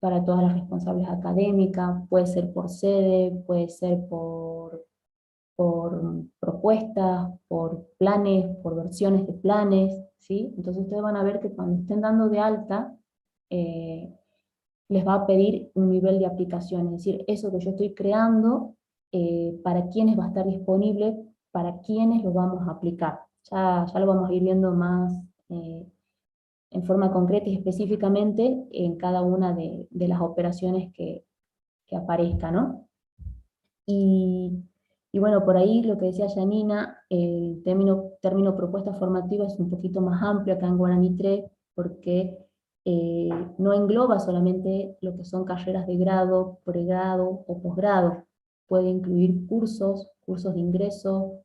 para todas las responsables académicas, puede ser por sede, puede ser por propuestas, por planes, por versiones de planes, ¿sí? Entonces ustedes van a ver que cuando estén dando de alta, les va a pedir un nivel de aplicación, es decir, eso que yo estoy creando, para quiénes va a estar disponible, para quiénes lo vamos a aplicar. Ya lo vamos a ir viendo más en forma concreta y específicamente en cada una de las operaciones que aparezca, ¿no? Y bueno, por ahí lo que decía Janina, el término propuesta formativa es un poquito más amplio acá en Guaraní 3, porque no engloba solamente lo que son carreras de grado, pregrado o posgrado, puede incluir cursos de ingreso,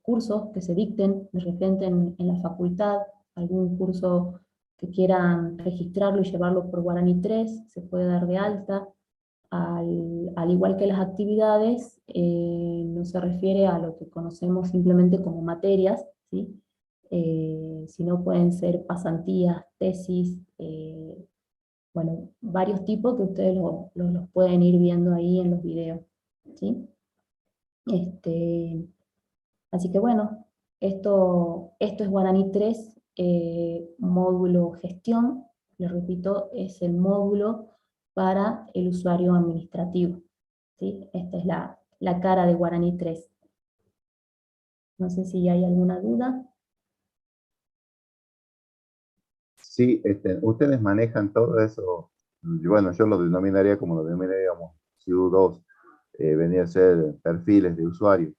cursos que se dicten de repente en la facultad, algún curso que quieran registrarlo y llevarlo por Guaraní 3, se puede dar de alta. Al igual que las actividades, no se refiere a lo que conocemos simplemente como materias, ¿sí? Sino pueden ser pasantías, tesis, bueno, varios tipos que ustedes los pueden ir viendo ahí en los videos, ¿sí? Así que bueno, esto es Guaraní 3, módulo gestión, les repito, es el módulo para el usuario administrativo, ¿sí? Esta es la cara de Guaraní 3. No sé si hay alguna duda. Sí, ustedes manejan todo eso. Bueno, yo lo denominaría como lo denominaríamos CU2, venía a ser perfiles de usuario,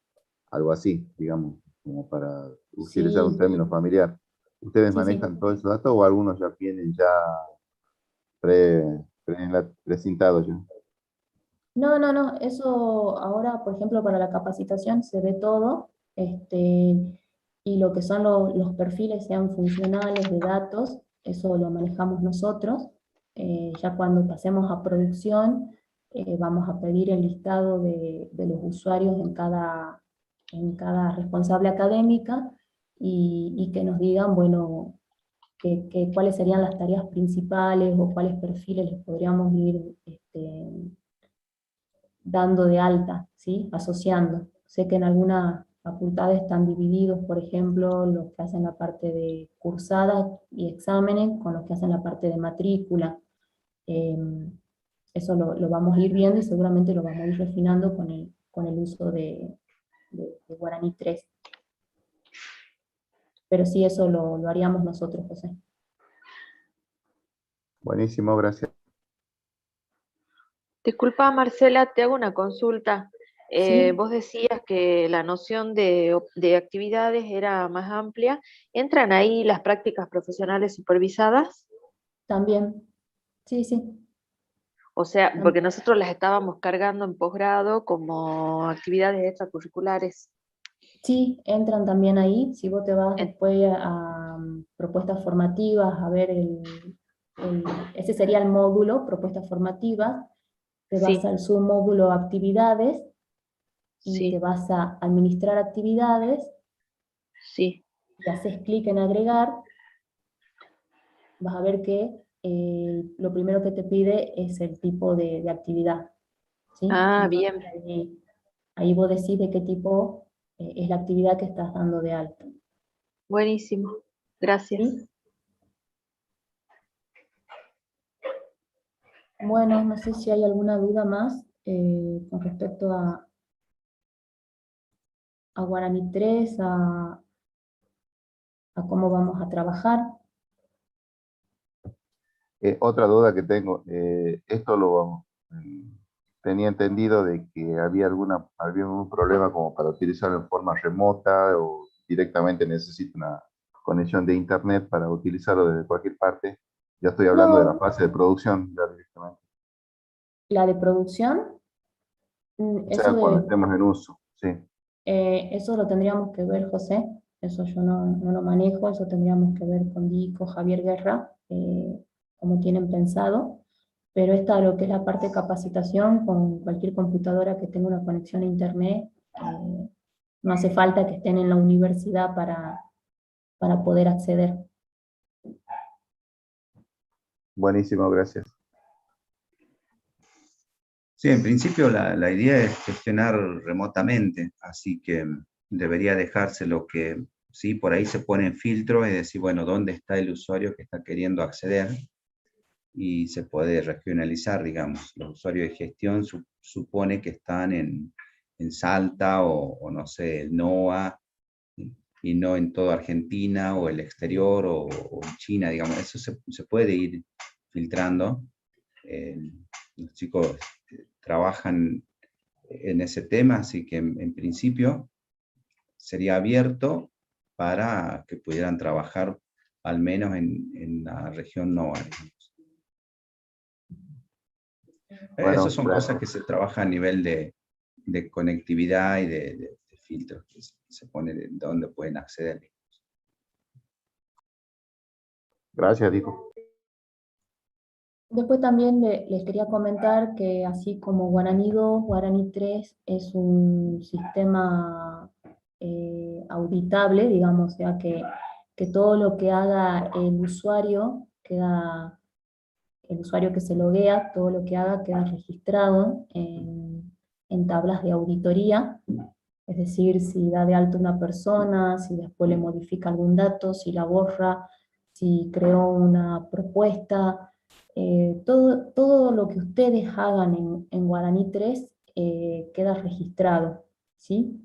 algo así, digamos, como para utilizar un término familiar. ¿Ustedes manejan todos esos datos o algunos ya vienen ya precintados ya? No, eso ahora, por ejemplo, para la capacitación se ve todo, y lo que son los perfiles, sean funcionales, de datos, eso lo manejamos nosotros. Ya cuando pasemos a producción, vamos a pedir el listado de los usuarios en cada responsable académica, y que nos digan, bueno, cuáles serían las tareas principales o cuáles perfiles les podríamos ir dando de alta, ¿sí? Asociando. Sé que en algunas facultades están divididos, por ejemplo, los que hacen la parte de cursadas y exámenes con los que hacen la parte de matrícula. Eso lo vamos a ir viendo y seguramente lo vamos a ir refinando con el uso de Guaraní 3. pero sí, eso lo haríamos nosotros, José. Buenísimo, gracias. Disculpa, Marcela, te hago una consulta. Sí. Vos decías que la noción de actividades era más amplia. ¿Entran ahí las prácticas profesionales supervisadas? También, sí, sí. O sea, porque nosotros las estábamos cargando en posgrado como actividades extracurriculares. Sí, entran también ahí. Si vos te vas después a propuestas formativas, a ver ese sería el módulo, propuestas formativas, te vas Sí. al submódulo actividades y te Sí, vas a administrar actividades sí. y haces clic en agregar, vas a ver que lo primero que te pide es el tipo de actividad, ¿sí? Ah, Entonces, bien. ahí vos decís de qué tipo es la actividad que estás dando de alta. Buenísimo. Gracias. ¿Sí? Bueno, no sé si hay alguna duda más con respecto a Guaraní 3, a cómo vamos a trabajar. Otra duda que tengo, tenía entendido de que había algún problema como para utilizarlo en forma remota o directamente necesito una conexión de internet para utilizarlo desde cualquier parte. Ya estoy hablando de la No, fase de producción ya directamente. la de producción, O sea, cuando estemos en uso, sí. eso lo tendríamos que ver, José, eso yo no lo manejo, eso tendríamos que ver con Dico, Javier Guerra, cómo tienen pensado, pero esta lo que es la parte de capacitación con cualquier computadora que tenga una conexión a internet, no hace falta que estén en la universidad para poder acceder. Buenísimo, gracias. Sí, en principio la idea es gestionar remotamente, así que debería dejarse lo que, sí, por ahí se ponen filtros, es decir, bueno, ¿dónde está el usuario que está queriendo acceder? Y se puede regionalizar, digamos. Los usuarios de gestión supone que están en Salta o no sé, el NOA, y no en toda Argentina o el exterior o en China, digamos. Eso se puede ir filtrando. Los chicos trabajan en ese tema, así que en principio sería abierto para que pudieran trabajar al menos en la región NOA. Bueno, Esas son cosas que se trabaja a nivel de conectividad y de filtros que se pone de dónde pueden acceder. Gracias, Dico. Después también les quería comentar que así como Guaraní 2, Guaraní 3 es un sistema auditable, digamos, o sea que todo lo que haga el usuario que se loguea, todo lo que haga queda registrado en tablas de auditoría, es decir, si da de alta una persona, si después le modifica algún dato, si la borra, si creó una propuesta, todo lo que ustedes hagan en Guaraní 3 queda registrado, ¿sí?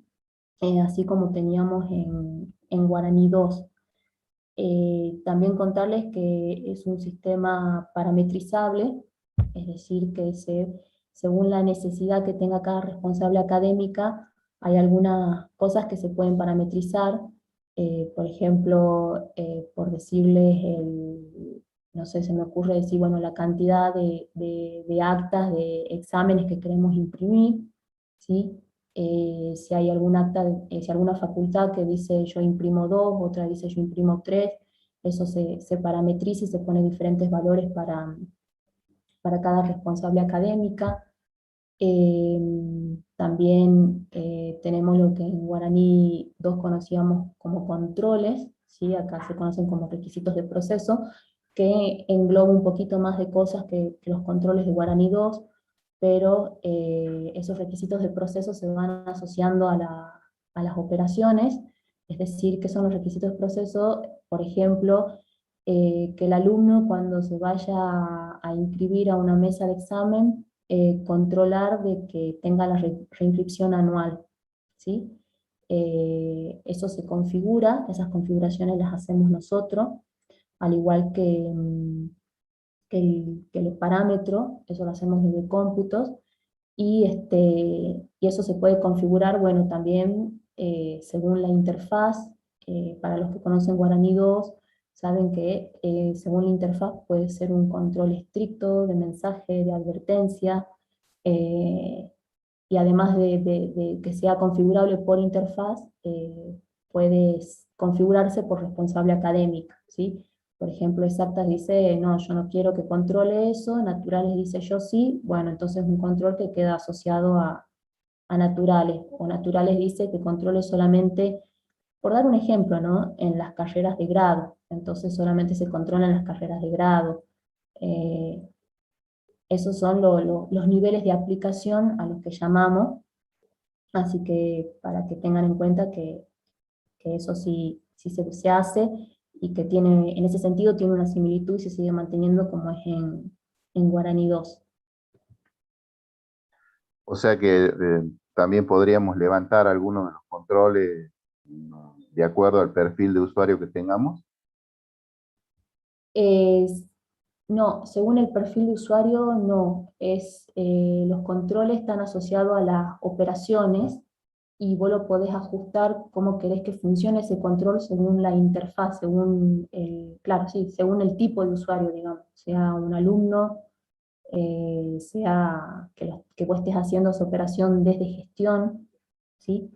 Así como teníamos en Guaraní 2. También contarles que es un sistema parametrizable, es decir, que según la necesidad que tenga cada responsable académica, hay algunas cosas que se pueden parametrizar, por ejemplo, por decirles, no sé, se me ocurre decir, bueno, la cantidad de actas, de exámenes que queremos imprimir, ¿sí? Si hay algún acta, si alguna facultad que dice yo imprimo 2, otra dice yo imprimo 3, eso se parametriza y se pone diferentes valores para cada responsable académica. También tenemos lo que en Guaraní 2 conocíamos como controles, ¿sí? Acá se conocen como requisitos de proceso, que engloba un poquito más de cosas que los controles de Guaraní 2, pero esos requisitos de proceso se van asociando a las operaciones, es decir, que son los requisitos de proceso, por ejemplo, que el alumno cuando se vaya a inscribir a una mesa de examen, controlar de que tenga la reinscripción anual, ¿sí? eso se configura, esas configuraciones las hacemos nosotros, al igual que el parámetro, eso lo hacemos desde cómputos, y eso se puede configurar, bueno, también según la interfaz. Para los que conocen Guaraní 2, saben que según la interfaz puede ser un control estricto de mensaje, de advertencia, y además de que sea configurable por interfaz, puede configurarse por responsable académica, ¿sí? Por ejemplo, Exactas dice, no, yo no quiero que controle eso, Naturales dice yo sí, bueno, entonces un control que queda asociado a Naturales, o Naturales dice que controle solamente, por dar un ejemplo, ¿no? En las carreras de grado, entonces solamente se controlan las carreras de grado. Esos son los niveles de aplicación a los que llamamos, así que para que tengan en cuenta que eso sí, sí se hace, y que tiene, en ese sentido tiene una similitud y se sigue manteniendo como es en Guaraní 2. O sea que también podríamos levantar algunos de los controles de acuerdo al perfil de usuario que tengamos. No, según el perfil de usuario, no. Los controles están asociados a las operaciones, y vos lo podés ajustar cómo querés que funcione ese control según la interfaz, claro, sí, según el tipo de usuario, digamos, sea un alumno, sea que vos estés haciendo esa operación desde gestión, ¿sí?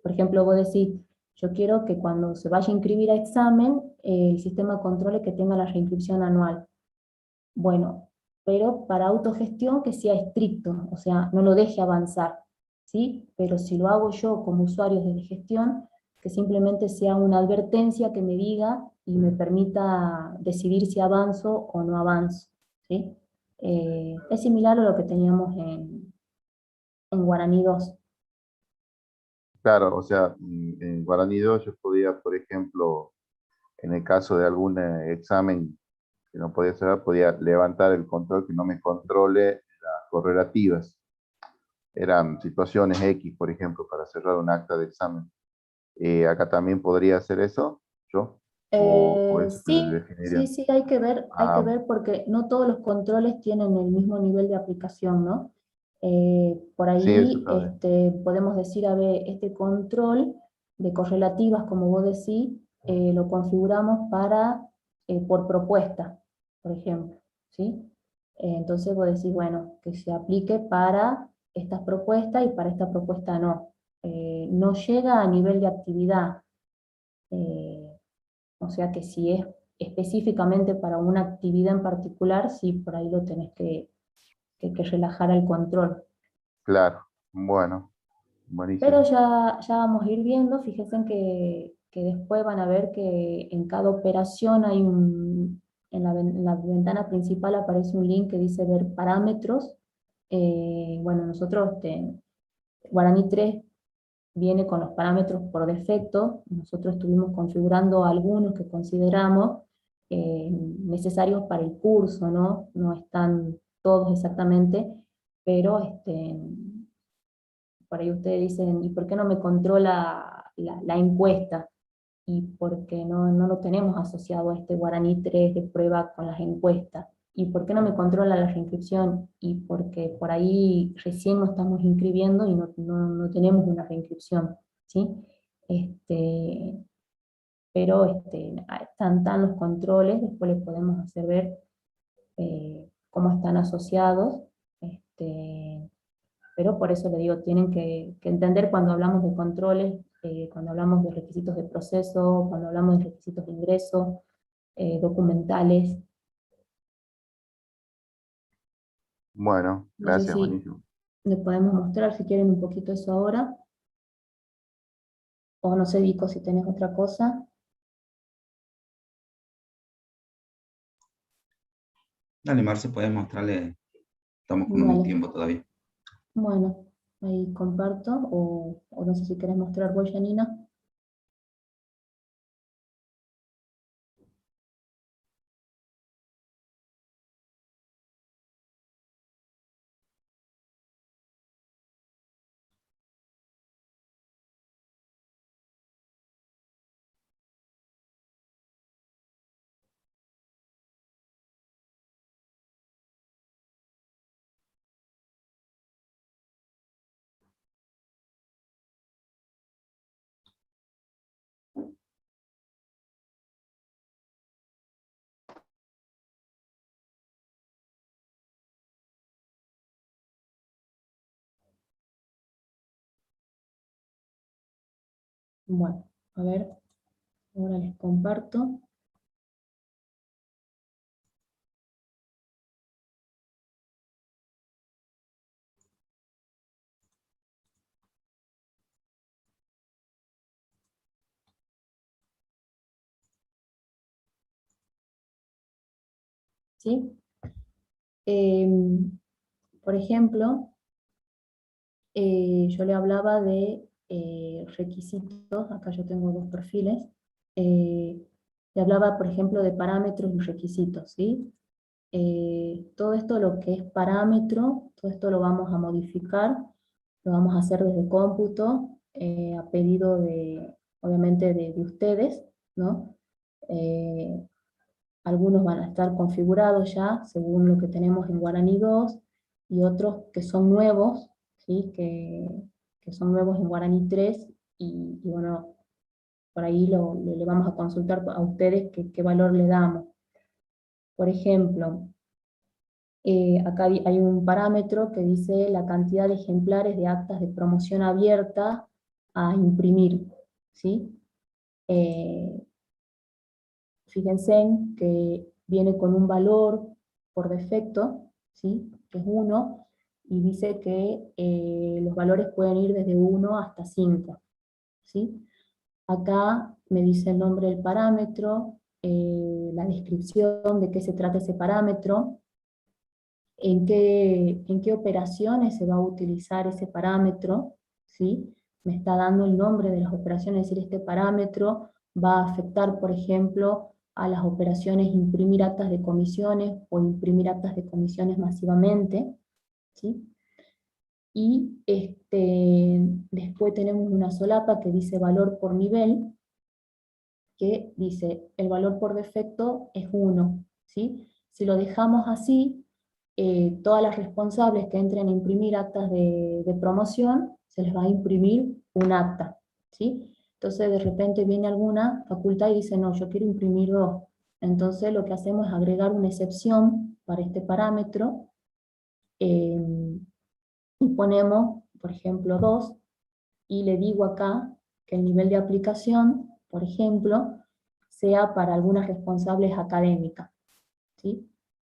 Por ejemplo, vos decís, yo quiero que cuando se vaya a inscribir a examen, el sistema controle que tenga la reinscripción anual. Bueno, pero para autogestión que sea estricto, o sea, no lo deje avanzar, ¿sí? Pero si lo hago yo como usuario de gestión, que simplemente sea una advertencia que me diga y me permita decidir si avanzo o no avanzo, ¿sí? Es similar a lo que teníamos en Guaraní 2. Claro, o sea, en Guaraní 2 yo podía, por ejemplo, en el caso de algún examen que no podía cerrar, podía levantar el control que no me controle las correlativas. Eran situaciones X, por ejemplo, para cerrar un acta de examen. Acá también podría hacer eso, yo, o eso se Sí, sí, definiría. sí, hay que Ah, ver porque no todos los controles tienen el mismo nivel de aplicación, ¿no? Por sí, eso ahí también. podemos decir, a ver, este control de correlativas, como vos decís, lo configuramos por propuesta, por ejemplo, ¿sí? Entonces vos decís, bueno, que se aplique para estas propuestas y para esta propuesta no. No llega a nivel de actividad. eh, o sea que si es específicamente para una actividad en particular, sí, por ahí lo tenés que relajar al control. Claro, bueno, Pero buenísimo. ya vamos a ir viendo, fíjense que después van a ver que en cada operación en la ventana principal aparece un link que dice ver parámetros. Bueno, nosotros, Guaraní 3 viene con los parámetros por defecto. Nosotros estuvimos configurando algunos que consideramos necesarios para el curso, ¿no? No están todos exactamente, pero por ahí ustedes dicen, ¿y por qué no me controla la encuesta? Y porque no lo tenemos asociado a este Guaraní 3 de prueba con las encuestas. ¿Y por qué no me controla la reinscripción? Y porque por ahí recién nos estamos inscribiendo y no tenemos una reinscripción, ¿sí? Este, pero están los controles, después les podemos hacer ver cómo están asociados, pero por eso le digo, tienen que entender cuando hablamos de controles, cuando hablamos de requisitos de proceso, cuando hablamos de requisitos de ingreso, documentales. Bueno, No sé gracias, si buenísimo. les podemos mostrar, si quieren, un poquito eso ahora, o no sé, Vico, si tenés otra cosa. Dale, Marce, puedes mostrarle, estamos con un Vale, tiempo todavía. bueno, ahí comparto, o no sé si querés mostrar vos, Janina. Bueno, a ver, ahora les comparto. ¿Sí? Por ejemplo, yo le hablaba de requisitos, acá yo tengo dos perfiles, le hablaba, por ejemplo, de parámetros y requisitos, ¿sí? Todo esto lo que es parámetro, todo esto lo vamos a modificar, lo vamos a hacer desde cómputo, a pedido de, obviamente, de ustedes, ¿no? Algunos van a estar configurados ya, según lo que tenemos en Guaraní 2, y otros que son nuevos, ¿sí? Que son nuevos en Guaraní 3, y bueno, por ahí le vamos a consultar a ustedes qué valor le damos. Por ejemplo, acá hay un parámetro que dice la cantidad de ejemplares de actas de promoción abierta a imprimir, ¿sí? Fíjense en que viene con un valor por defecto, ¿sí? Que es 1, y dice que los valores pueden ir desde 1 hasta 5, ¿sí? Acá me dice el nombre del parámetro, la descripción de qué se trata ese parámetro, en qué operaciones se va a utilizar ese parámetro, ¿sí? Me está dando el nombre de las operaciones, es decir, este parámetro va a afectar, por ejemplo, a las operaciones imprimir actas de comisiones o imprimir actas de comisiones masivamente, ¿sí? Y después tenemos una solapa que dice valor por nivel, que dice el valor por defecto es 1, ¿sí? Si lo dejamos así, todas las responsables que entren a imprimir actas de promoción, se les va a imprimir un acta, ¿sí? Entonces de repente viene alguna facultad y dice, no, yo quiero imprimir 2. Entonces lo que hacemos es agregar una excepción para este parámetro, y ponemos, por ejemplo, 2, y le digo acá que el nivel de aplicación, por ejemplo, sea para algunas responsables académicas, ¿sí?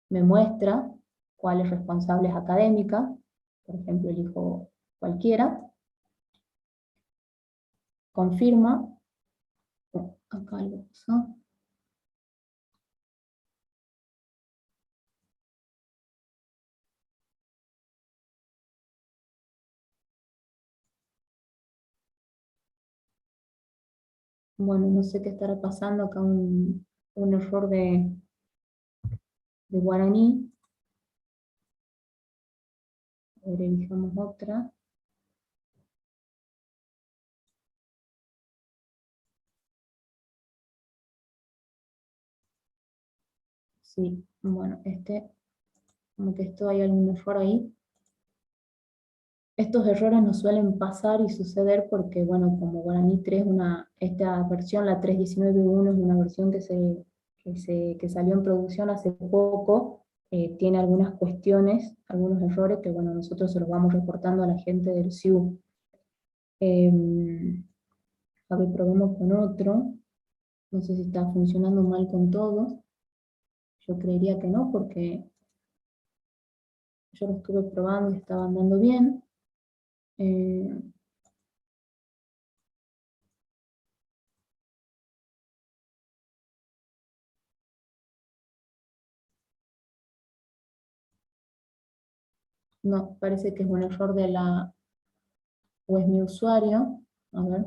Me muestra cuáles responsables académicas, por ejemplo, elijo cualquiera, confirma, acá algo pasó. Bueno, no sé qué estará pasando acá, un error de Guaraní. A ver, elijamos otra. Sí, bueno, como que hay algún error ahí. Estos errores nos suelen pasar y suceder porque, bueno, como Guaraní 3, esta versión, la 3.19.1, es una versión que salió en producción hace poco, tiene algunas cuestiones, algunos errores que, bueno, nosotros se los vamos reportando a la gente del SIU. A ver, probemos con otro. No sé si está funcionando mal con todos. Yo creería que no, porque yo lo estuve probando y estaba andando bien. No, parece que es un error o es mi usuario. A ver.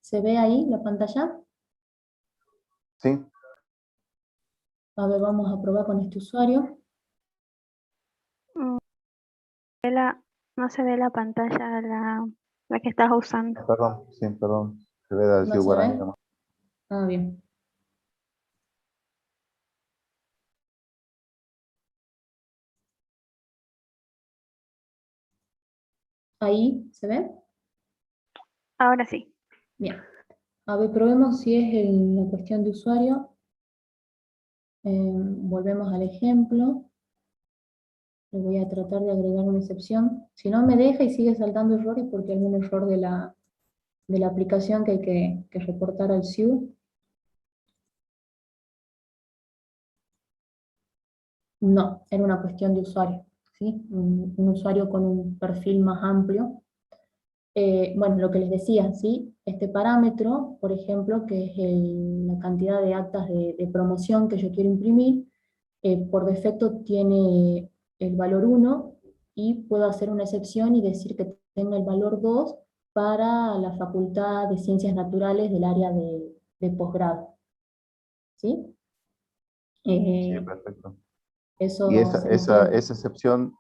¿Se ve ahí la pantalla? Sí. A ver, vamos a probar con este usuario. No se ve la pantalla, la que estás usando. Perdón, sí, perdón. Se ve del ¿No Ciu se Guaraní ve? nomás. Ah, bien. ¿Ahí se ve? Ahora sí. Bien. A ver, probemos si es la cuestión de usuario. Volvemos al ejemplo. Le voy a tratar de agregar una excepción. Si no me deja y sigue saltando errores porque hay un error de la aplicación que hay que reportar al SIU. No, era una cuestión de usuario, ¿sí? Un usuario con un perfil más amplio. Bueno, lo que les decía, ¿sí? Este parámetro, por ejemplo, que es la cantidad de actas de promoción que yo quiero imprimir, por defecto tiene el valor 1 y puedo hacer una excepción y decir que tenga el valor 2 para la Facultad de Ciencias Naturales del área de posgrado. ¿Sí? Sí, perfecto. Eso ¿Y esa se entiende. excepción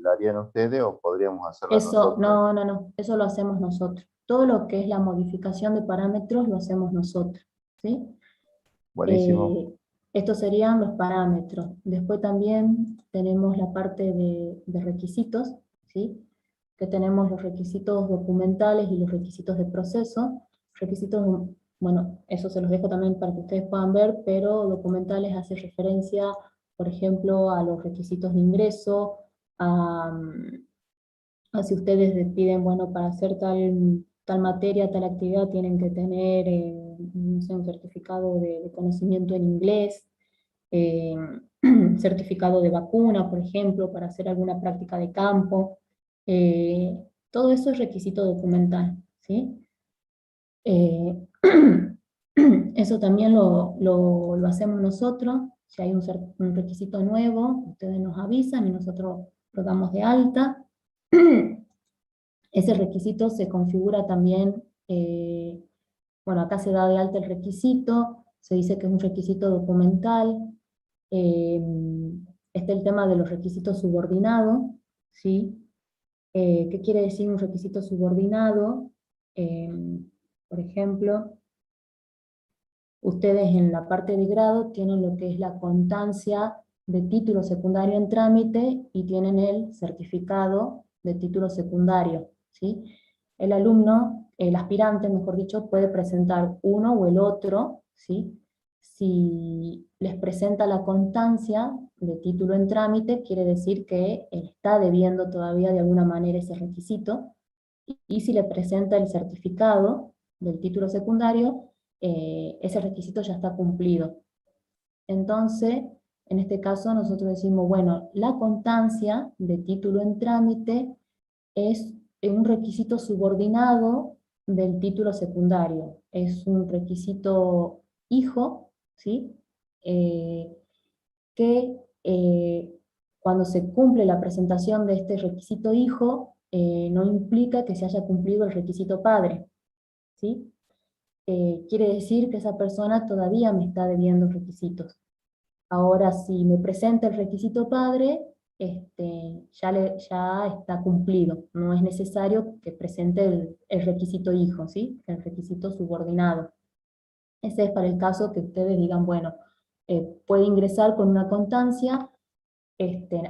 la harían ustedes o podríamos hacerla Eso, nosotros? no, eso lo hacemos nosotros. Todo lo que es la modificación de parámetros lo hacemos nosotros, ¿sí? Buenísimo. Estos serían los parámetros. Después también tenemos la parte de requisitos, ¿sí? Que tenemos los requisitos documentales y los requisitos de proceso. Requisitos, bueno, eso se los dejo también para que ustedes puedan ver, pero documentales hace referencia, por ejemplo, a los requisitos de ingreso, si ustedes les piden, bueno, para hacer tal materia, tal actividad, tienen que tener, no sé, un certificado de conocimiento en inglés, eh, certificado de vacuna, por ejemplo, para hacer alguna práctica de campo. Todo eso es requisito documental, ¿sí? Eso también lo hacemos nosotros. Si hay un requisito nuevo, ustedes nos avisan y nosotros lo damos de alta. Ese requisito se configura también, bueno, acá se da de alta el requisito, se dice que es un requisito documental. Está el tema de los requisitos subordinados, ¿sí? ¿Qué quiere decir un requisito subordinado? Por ejemplo, ustedes en la parte de grado tienen lo que es la constancia de título secundario en trámite y tienen el certificado de título secundario, ¿sí? El alumno, el aspirante, mejor dicho, puede presentar uno o el otro, ¿sí? Si les presenta la constancia de título en trámite, quiere decir que está debiendo todavía de alguna manera ese requisito, y si le presenta el certificado del título secundario, ese requisito ya está cumplido. Entonces, en este caso nosotros decimos, bueno, la constancia de título en trámite es un requisito subordinado del título secundario. Es un requisito hijo, ¿sí? Que cuando se cumple la presentación de este requisito hijo, no implica que se haya cumplido el requisito padre, ¿sí? Quiere decir que esa persona todavía me está debiendo requisitos. Ahora, si me presenta el requisito padre, ya está cumplido. No es necesario que presente el requisito hijo, ¿sí? El requisito subordinado. Ese es para el caso que ustedes digan, bueno, puede ingresar con una constancia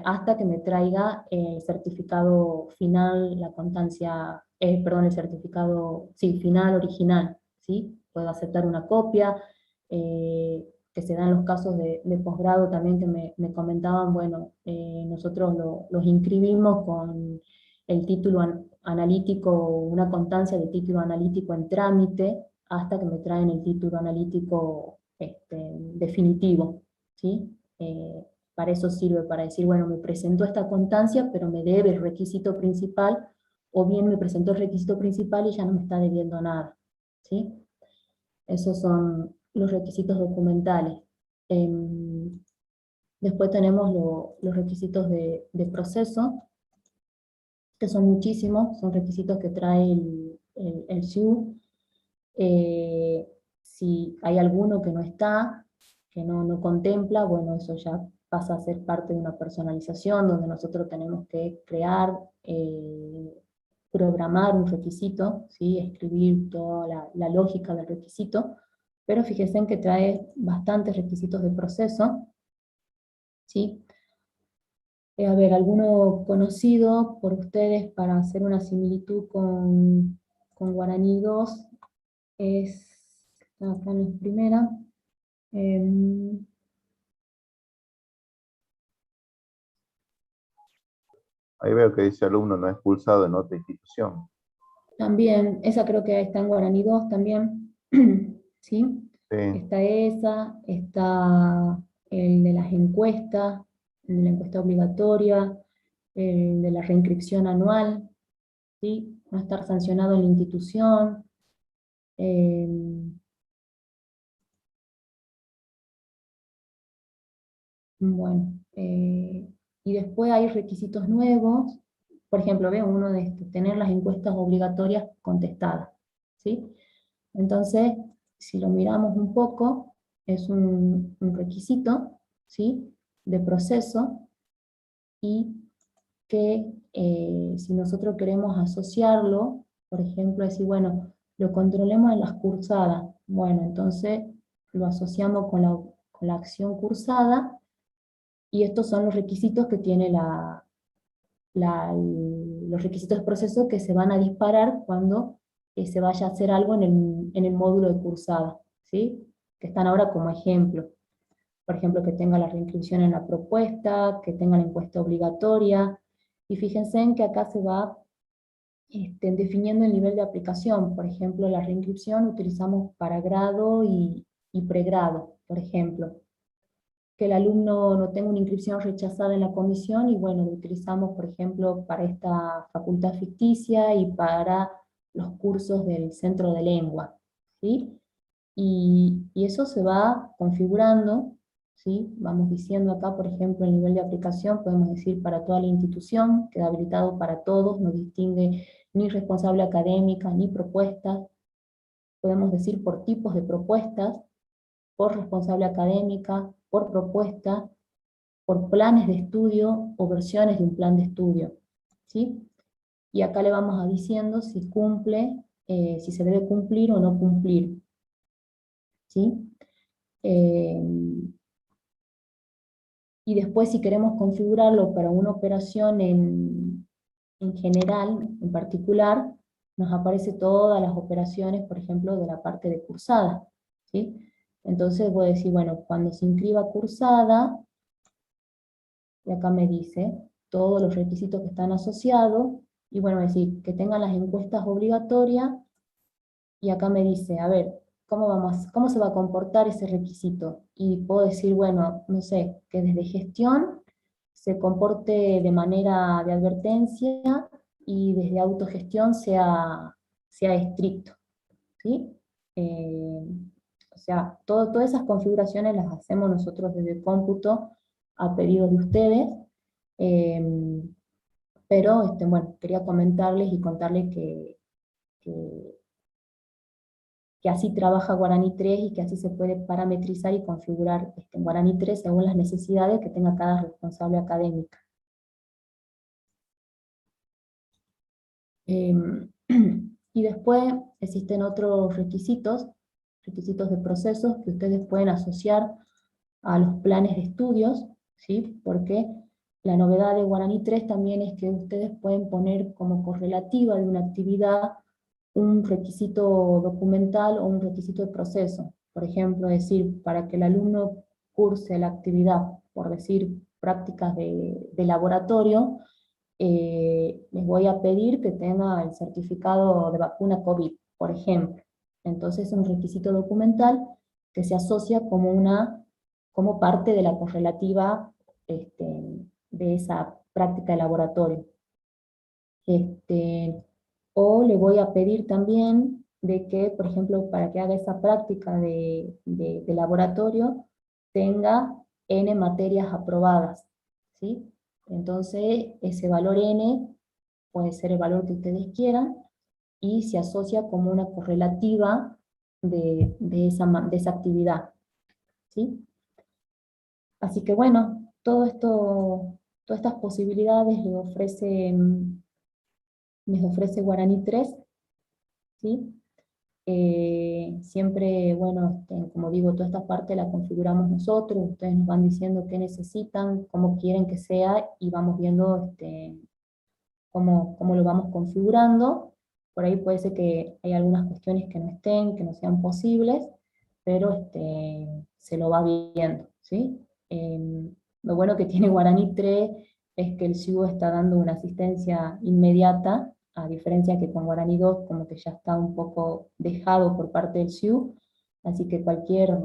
hasta que me traiga el certificado final, la constancia, perdón, el certificado, sí, final original, ¿sí? Puedo aceptar una copia, que se dan los casos de posgrado también que me comentaban, bueno, nosotros los inscribimos con el título analítico, una constancia de título analítico en trámite, hasta que me traen el título analítico definitivo, ¿sí? Para eso sirve, para decir, bueno, me presentó esta constancia, pero me debe el requisito principal, o bien me presentó el requisito principal y ya no me está debiendo nada, ¿sí? Esos son los requisitos documentales. Después tenemos los requisitos de proceso, que son muchísimos, son requisitos que trae el SIU. Si hay alguno que no está, que no contempla, bueno, eso ya pasa a ser parte de una personalización, donde nosotros tenemos que crear, programar un requisito, ¿sí? Escribir toda la lógica del requisito, pero fíjense en que trae bastantes requisitos de proceso, ¿sí? A ver, alguno conocido por ustedes para hacer una similitud con Guaraní 2 es, acá en la primera, Ahí veo que dice alumno no expulsado en otra institución. también, esa creo que está en Guaraní 2 también, ¿sí? Sí, Está esa, está el de las encuestas, el de la encuesta obligatoria, el de la reinscripción anual, ¿sí? No estar sancionado en la institución. Bueno, y después hay requisitos nuevos, por ejemplo, veo uno de estos, tener las encuestas obligatorias contestadas, ¿sí? Entonces, si lo miramos un poco, es un requisito, ¿sí? De proceso, y que si nosotros queremos asociarlo, por ejemplo, decir, bueno, lo controlemos en las cursadas, bueno, entonces lo asociamos con la acción cursada, y estos son los requisitos que tiene los requisitos de proceso que se van a disparar cuando se vaya a hacer algo en el módulo de cursada, ¿sí? Que están ahora como ejemplo. Por ejemplo, que tenga la reinscripción en la propuesta, que tenga la encuesta obligatoria, y fíjense en que acá se va definiendo el nivel de aplicación. Por ejemplo, la reinscripción utilizamos para grado y pregrado, por ejemplo. Que el alumno no tenga una inscripción rechazada en la comisión, y bueno, lo utilizamos, por ejemplo, para esta facultad ficticia y para los cursos del centro de lengua, ¿sí? Y eso se va configurando, ¿sí? Vamos diciendo acá, por ejemplo, el nivel de aplicación, podemos decir para toda la institución, queda habilitado para todos, no distingue ni responsable académica, ni propuestas. Podemos decir por tipos de propuestas, por responsable académica, por propuesta, por planes de estudio o versiones de un plan de estudio, ¿sí? Y acá le vamos a diciendo si cumple, si se debe cumplir o no cumplir, ¿sí? Y después, si queremos configurarlo para una operación en general, en particular, nos aparece todas las operaciones, por ejemplo, de la parte de cursada, ¿sí? Entonces voy a decir, bueno, cuando se inscriba cursada, y acá me dice todos los requisitos que están asociados, y bueno, decir que tengan las encuestas obligatorias, y acá me dice, a ver, ¿cómo se va a comportar ese requisito? Y puedo decir, bueno, no sé, que desde gestión se comporte de manera de advertencia, y desde autogestión sea estricto, ¿sí? O sea, todas esas configuraciones las hacemos nosotros desde el cómputo a pedido de ustedes, pero bueno, quería comentarles y contarles que así trabaja Guaraní 3, y que así se puede parametrizar y configurar Guaraní 3 según las necesidades que tenga cada responsable académica. Y después existen otros requisitos de procesos que ustedes pueden asociar a los planes de estudios, ¿sí? Porque la novedad de Guaraní 3 también es que ustedes pueden poner como correlativa de una actividad un requisito documental o un requisito de proceso. Por ejemplo, decir, para que el alumno curse la actividad, por decir, prácticas de laboratorio, les voy a pedir que tenga el certificado de vacuna COVID, por ejemplo. Entonces es un requisito documental que se asocia como parte de la correlativa de esa práctica de laboratorio. O le voy a pedir también de que, por ejemplo, para que haga esa práctica de laboratorio, tenga N materias aprobadas, ¿sí? Entonces, ese valor N puede ser el valor que ustedes quieran, y se asocia como una correlativa de esa actividad, ¿sí? Así que bueno, todo esto, todas estas posibilidades les ofrece Guaraní 3, ¿sí? Siempre, bueno, como digo, toda esta parte la configuramos nosotros, ustedes nos van diciendo qué necesitan, cómo quieren que sea, y vamos viendo cómo lo vamos configurando. Por ahí puede ser que hay algunas cuestiones que no estén, que no sean posibles, pero se lo va viendo, ¿sí? Lo bueno que tiene Guaraní 3 es que el SIU está dando una asistencia inmediata, a diferencia que con Guaraní 2 como que ya está un poco dejado por parte del SIU, así que cualquier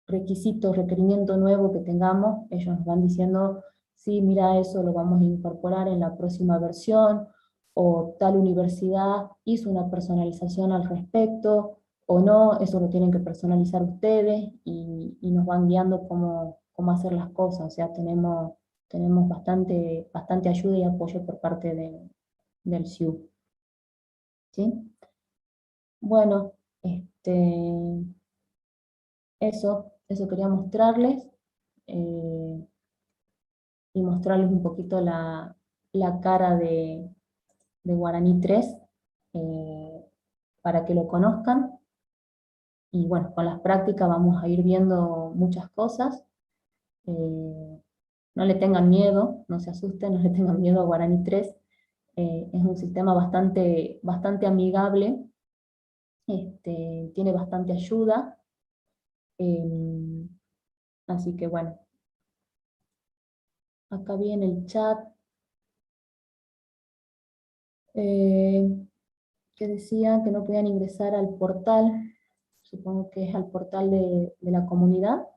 requisito, requerimiento nuevo que tengamos, ellos nos van diciendo, sí, mira, eso lo vamos a incorporar en la próxima versión, o tal universidad hizo una personalización al respecto, o no, eso lo tienen que personalizar ustedes, y nos van guiando cómo hacer las cosas. O sea, tenemos bastante ayuda y apoyo por parte del SIU. ¿Sí? Bueno, eso quería mostrarles, y mostrarles un poquito la cara de Guaraní 3, para que lo conozcan. Y bueno, con las prácticas vamos a ir viendo muchas cosas. No le tengan miedo, no se asusten, no le tengan miedo a Guaraní 3. Es un sistema bastante amigable, tiene bastante ayuda. Así que bueno, acá vi en el chat que decían que no podían ingresar al portal, supongo que es al portal de la comunidad.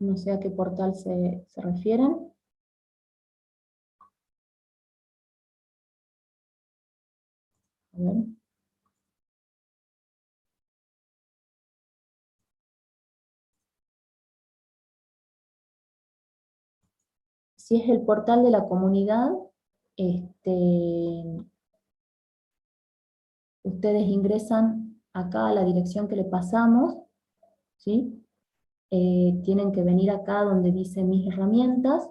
No sé a qué portal se refieren. A ver. Si es el portal de la comunidad, ustedes ingresan acá a la dirección que le pasamos, ¿sí? Tienen que venir acá donde dice mis herramientas,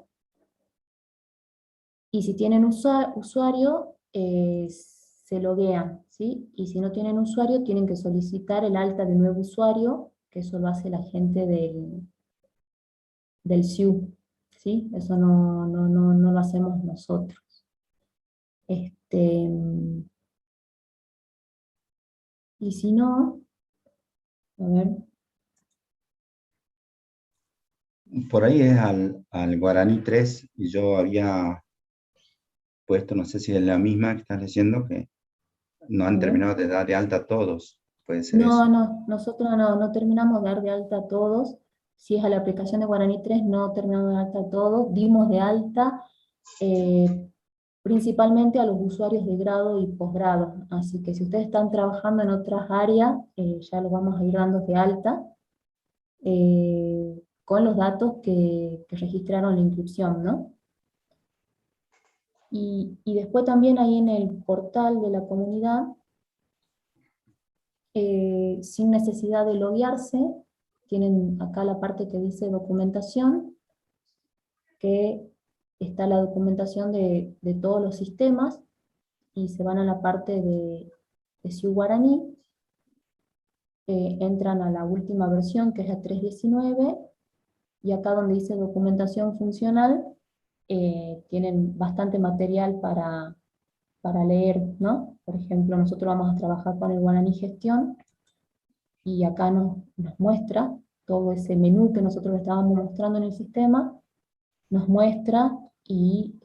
y si tienen usuario, se loguean, ¿sí? Y si no tienen usuario, tienen que solicitar el alta de nuevo usuario, que eso lo hace la gente del SIU, ¿sí? Eso no lo hacemos nosotros. Y si no, a ver, Por ahí es al Guaraní 3, y yo había puesto, no sé si es la misma que estás leyendo, que no han terminado de dar de alta a todos. Puede ser eso. no, nosotros no terminamos de dar de alta a todos. Si es a la aplicación de Guaraní 3, no terminamos de dar de alta a todos. Dimos de alta principalmente a los usuarios de grado y posgrado. Así que si ustedes están trabajando en otras áreas, ya los vamos a ir dando de alta, con los datos que registraron la inscripción, ¿no? Y después también ahí en el portal de la comunidad, sin necesidad de loguearse, tienen acá la parte que dice documentación, que está la documentación de todos los sistemas, y se van a la parte de SIU Guaraní, entran a la última versión, que es la 3.19, y acá donde dice documentación funcional, tienen bastante material para leer, ¿no? Por ejemplo, nosotros vamos a trabajar con el Guaraní Gestión, y acá nos muestra todo ese menú que nosotros le estábamos mostrando en el sistema, nos muestra, y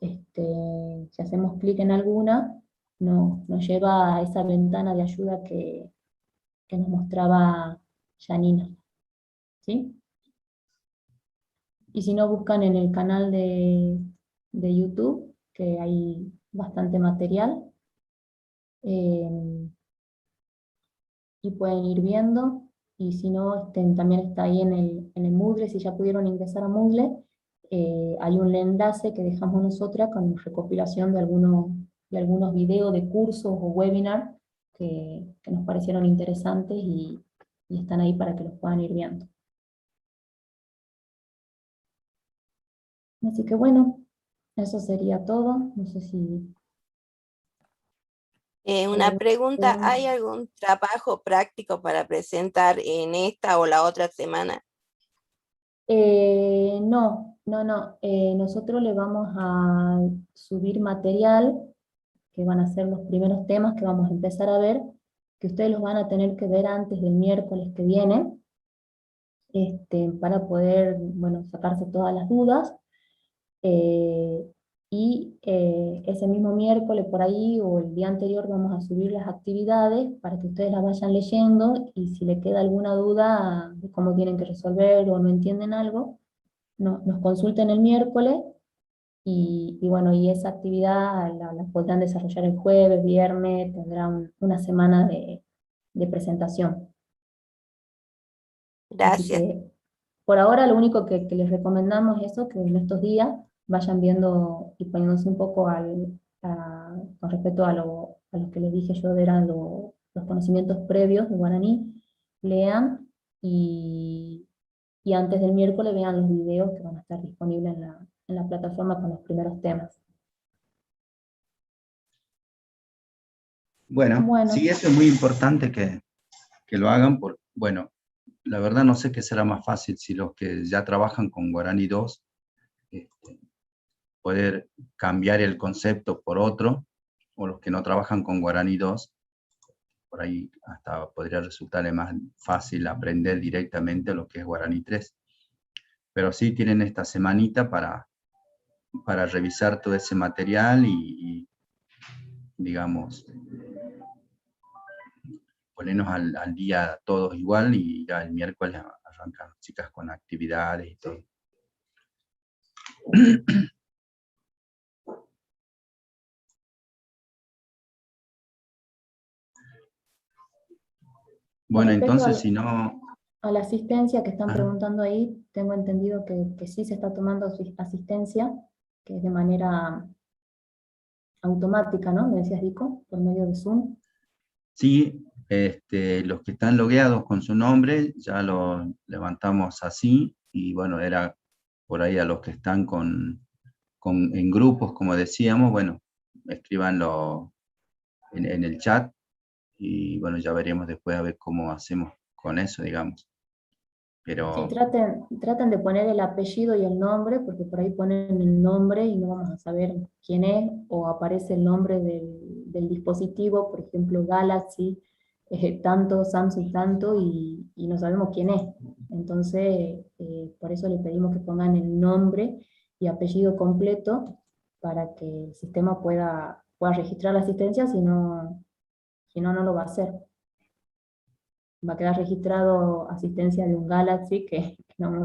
si hacemos clic en alguna, nos lleva a esa ventana de ayuda que nos mostraba Janina, ¿sí? Y si no, buscan en el canal de YouTube, que hay bastante material, y pueden ir viendo. Y si no, también está ahí en el Moodle. Si ya pudieron ingresar a Moodle, hay un enlace que dejamos nosotras con recopilación de algunos videos de cursos o webinars que nos parecieron interesantes, y están ahí para que los puedan ir viendo. Así que bueno, eso sería todo. No sé si Una pregunta, Eh, ¿hay algún trabajo práctico para presentar en esta o la otra semana? No. Nosotros le vamos a subir material, que van a ser los primeros temas que vamos a empezar a ver, que ustedes los van a tener que ver antes del miércoles que viene, para poder, bueno, sacarse todas las dudas. Ese mismo miércoles por ahí o el día anterior vamos a subir las actividades para que ustedes las vayan leyendo, y si le queda alguna duda de cómo tienen que resolver o no entienden algo, nos consulten el miércoles, y bueno, y esa actividad la podrán desarrollar el jueves, viernes, tendrá una semana de presentación. Así Gracias. que por ahora lo único que les recomendamos es eso, que en estos días vayan viendo y poniéndose un poco con respecto a lo que les dije yo, eran los conocimientos previos de guaraní, lean, y antes del miércoles vean los videos que van a estar disponibles en la plataforma con los primeros temas. Bueno, Bueno, sí, eso es muy importante que lo hagan, porque, bueno, la verdad no sé qué será más fácil, si los que ya trabajan con Guaraní 2, poder cambiar el concepto por otro, o los que no trabajan con Guaraní 2, por ahí hasta podría resultarle más fácil aprender directamente lo que es Guaraní 3. Pero sí tienen esta semanita para revisar todo ese material y digamos, ponernos al día todos igual, y ya el miércoles arrancan las chicas con actividades y todo. con Bueno, respecto entonces si no... a la asistencia que están Ah, preguntando ahí, tengo entendido que sí se está tomando asistencia, que es de manera automática, ¿no? Me decías, Dico, por medio de Zoom. sí, los que están logueados con su nombre, ya lo levantamos así, y bueno, era por ahí a los que están en grupos, como decíamos, bueno, escríbanlo en el chat, y bueno, ya veremos después a ver cómo hacemos con eso, digamos. Sí, Pero traten de poner el apellido y el nombre, porque por ahí ponen el nombre y no vamos a saber quién es, o aparece el nombre del dispositivo, por ejemplo, Galaxy, tanto, Samsung tanto, y no sabemos quién es. Entonces, por eso le pedimos que pongan el nombre y apellido completo, para que el sistema pueda registrar la asistencia, si no, no lo va a hacer. Va a quedar registrado asistencia de un Galaxy que no vamos a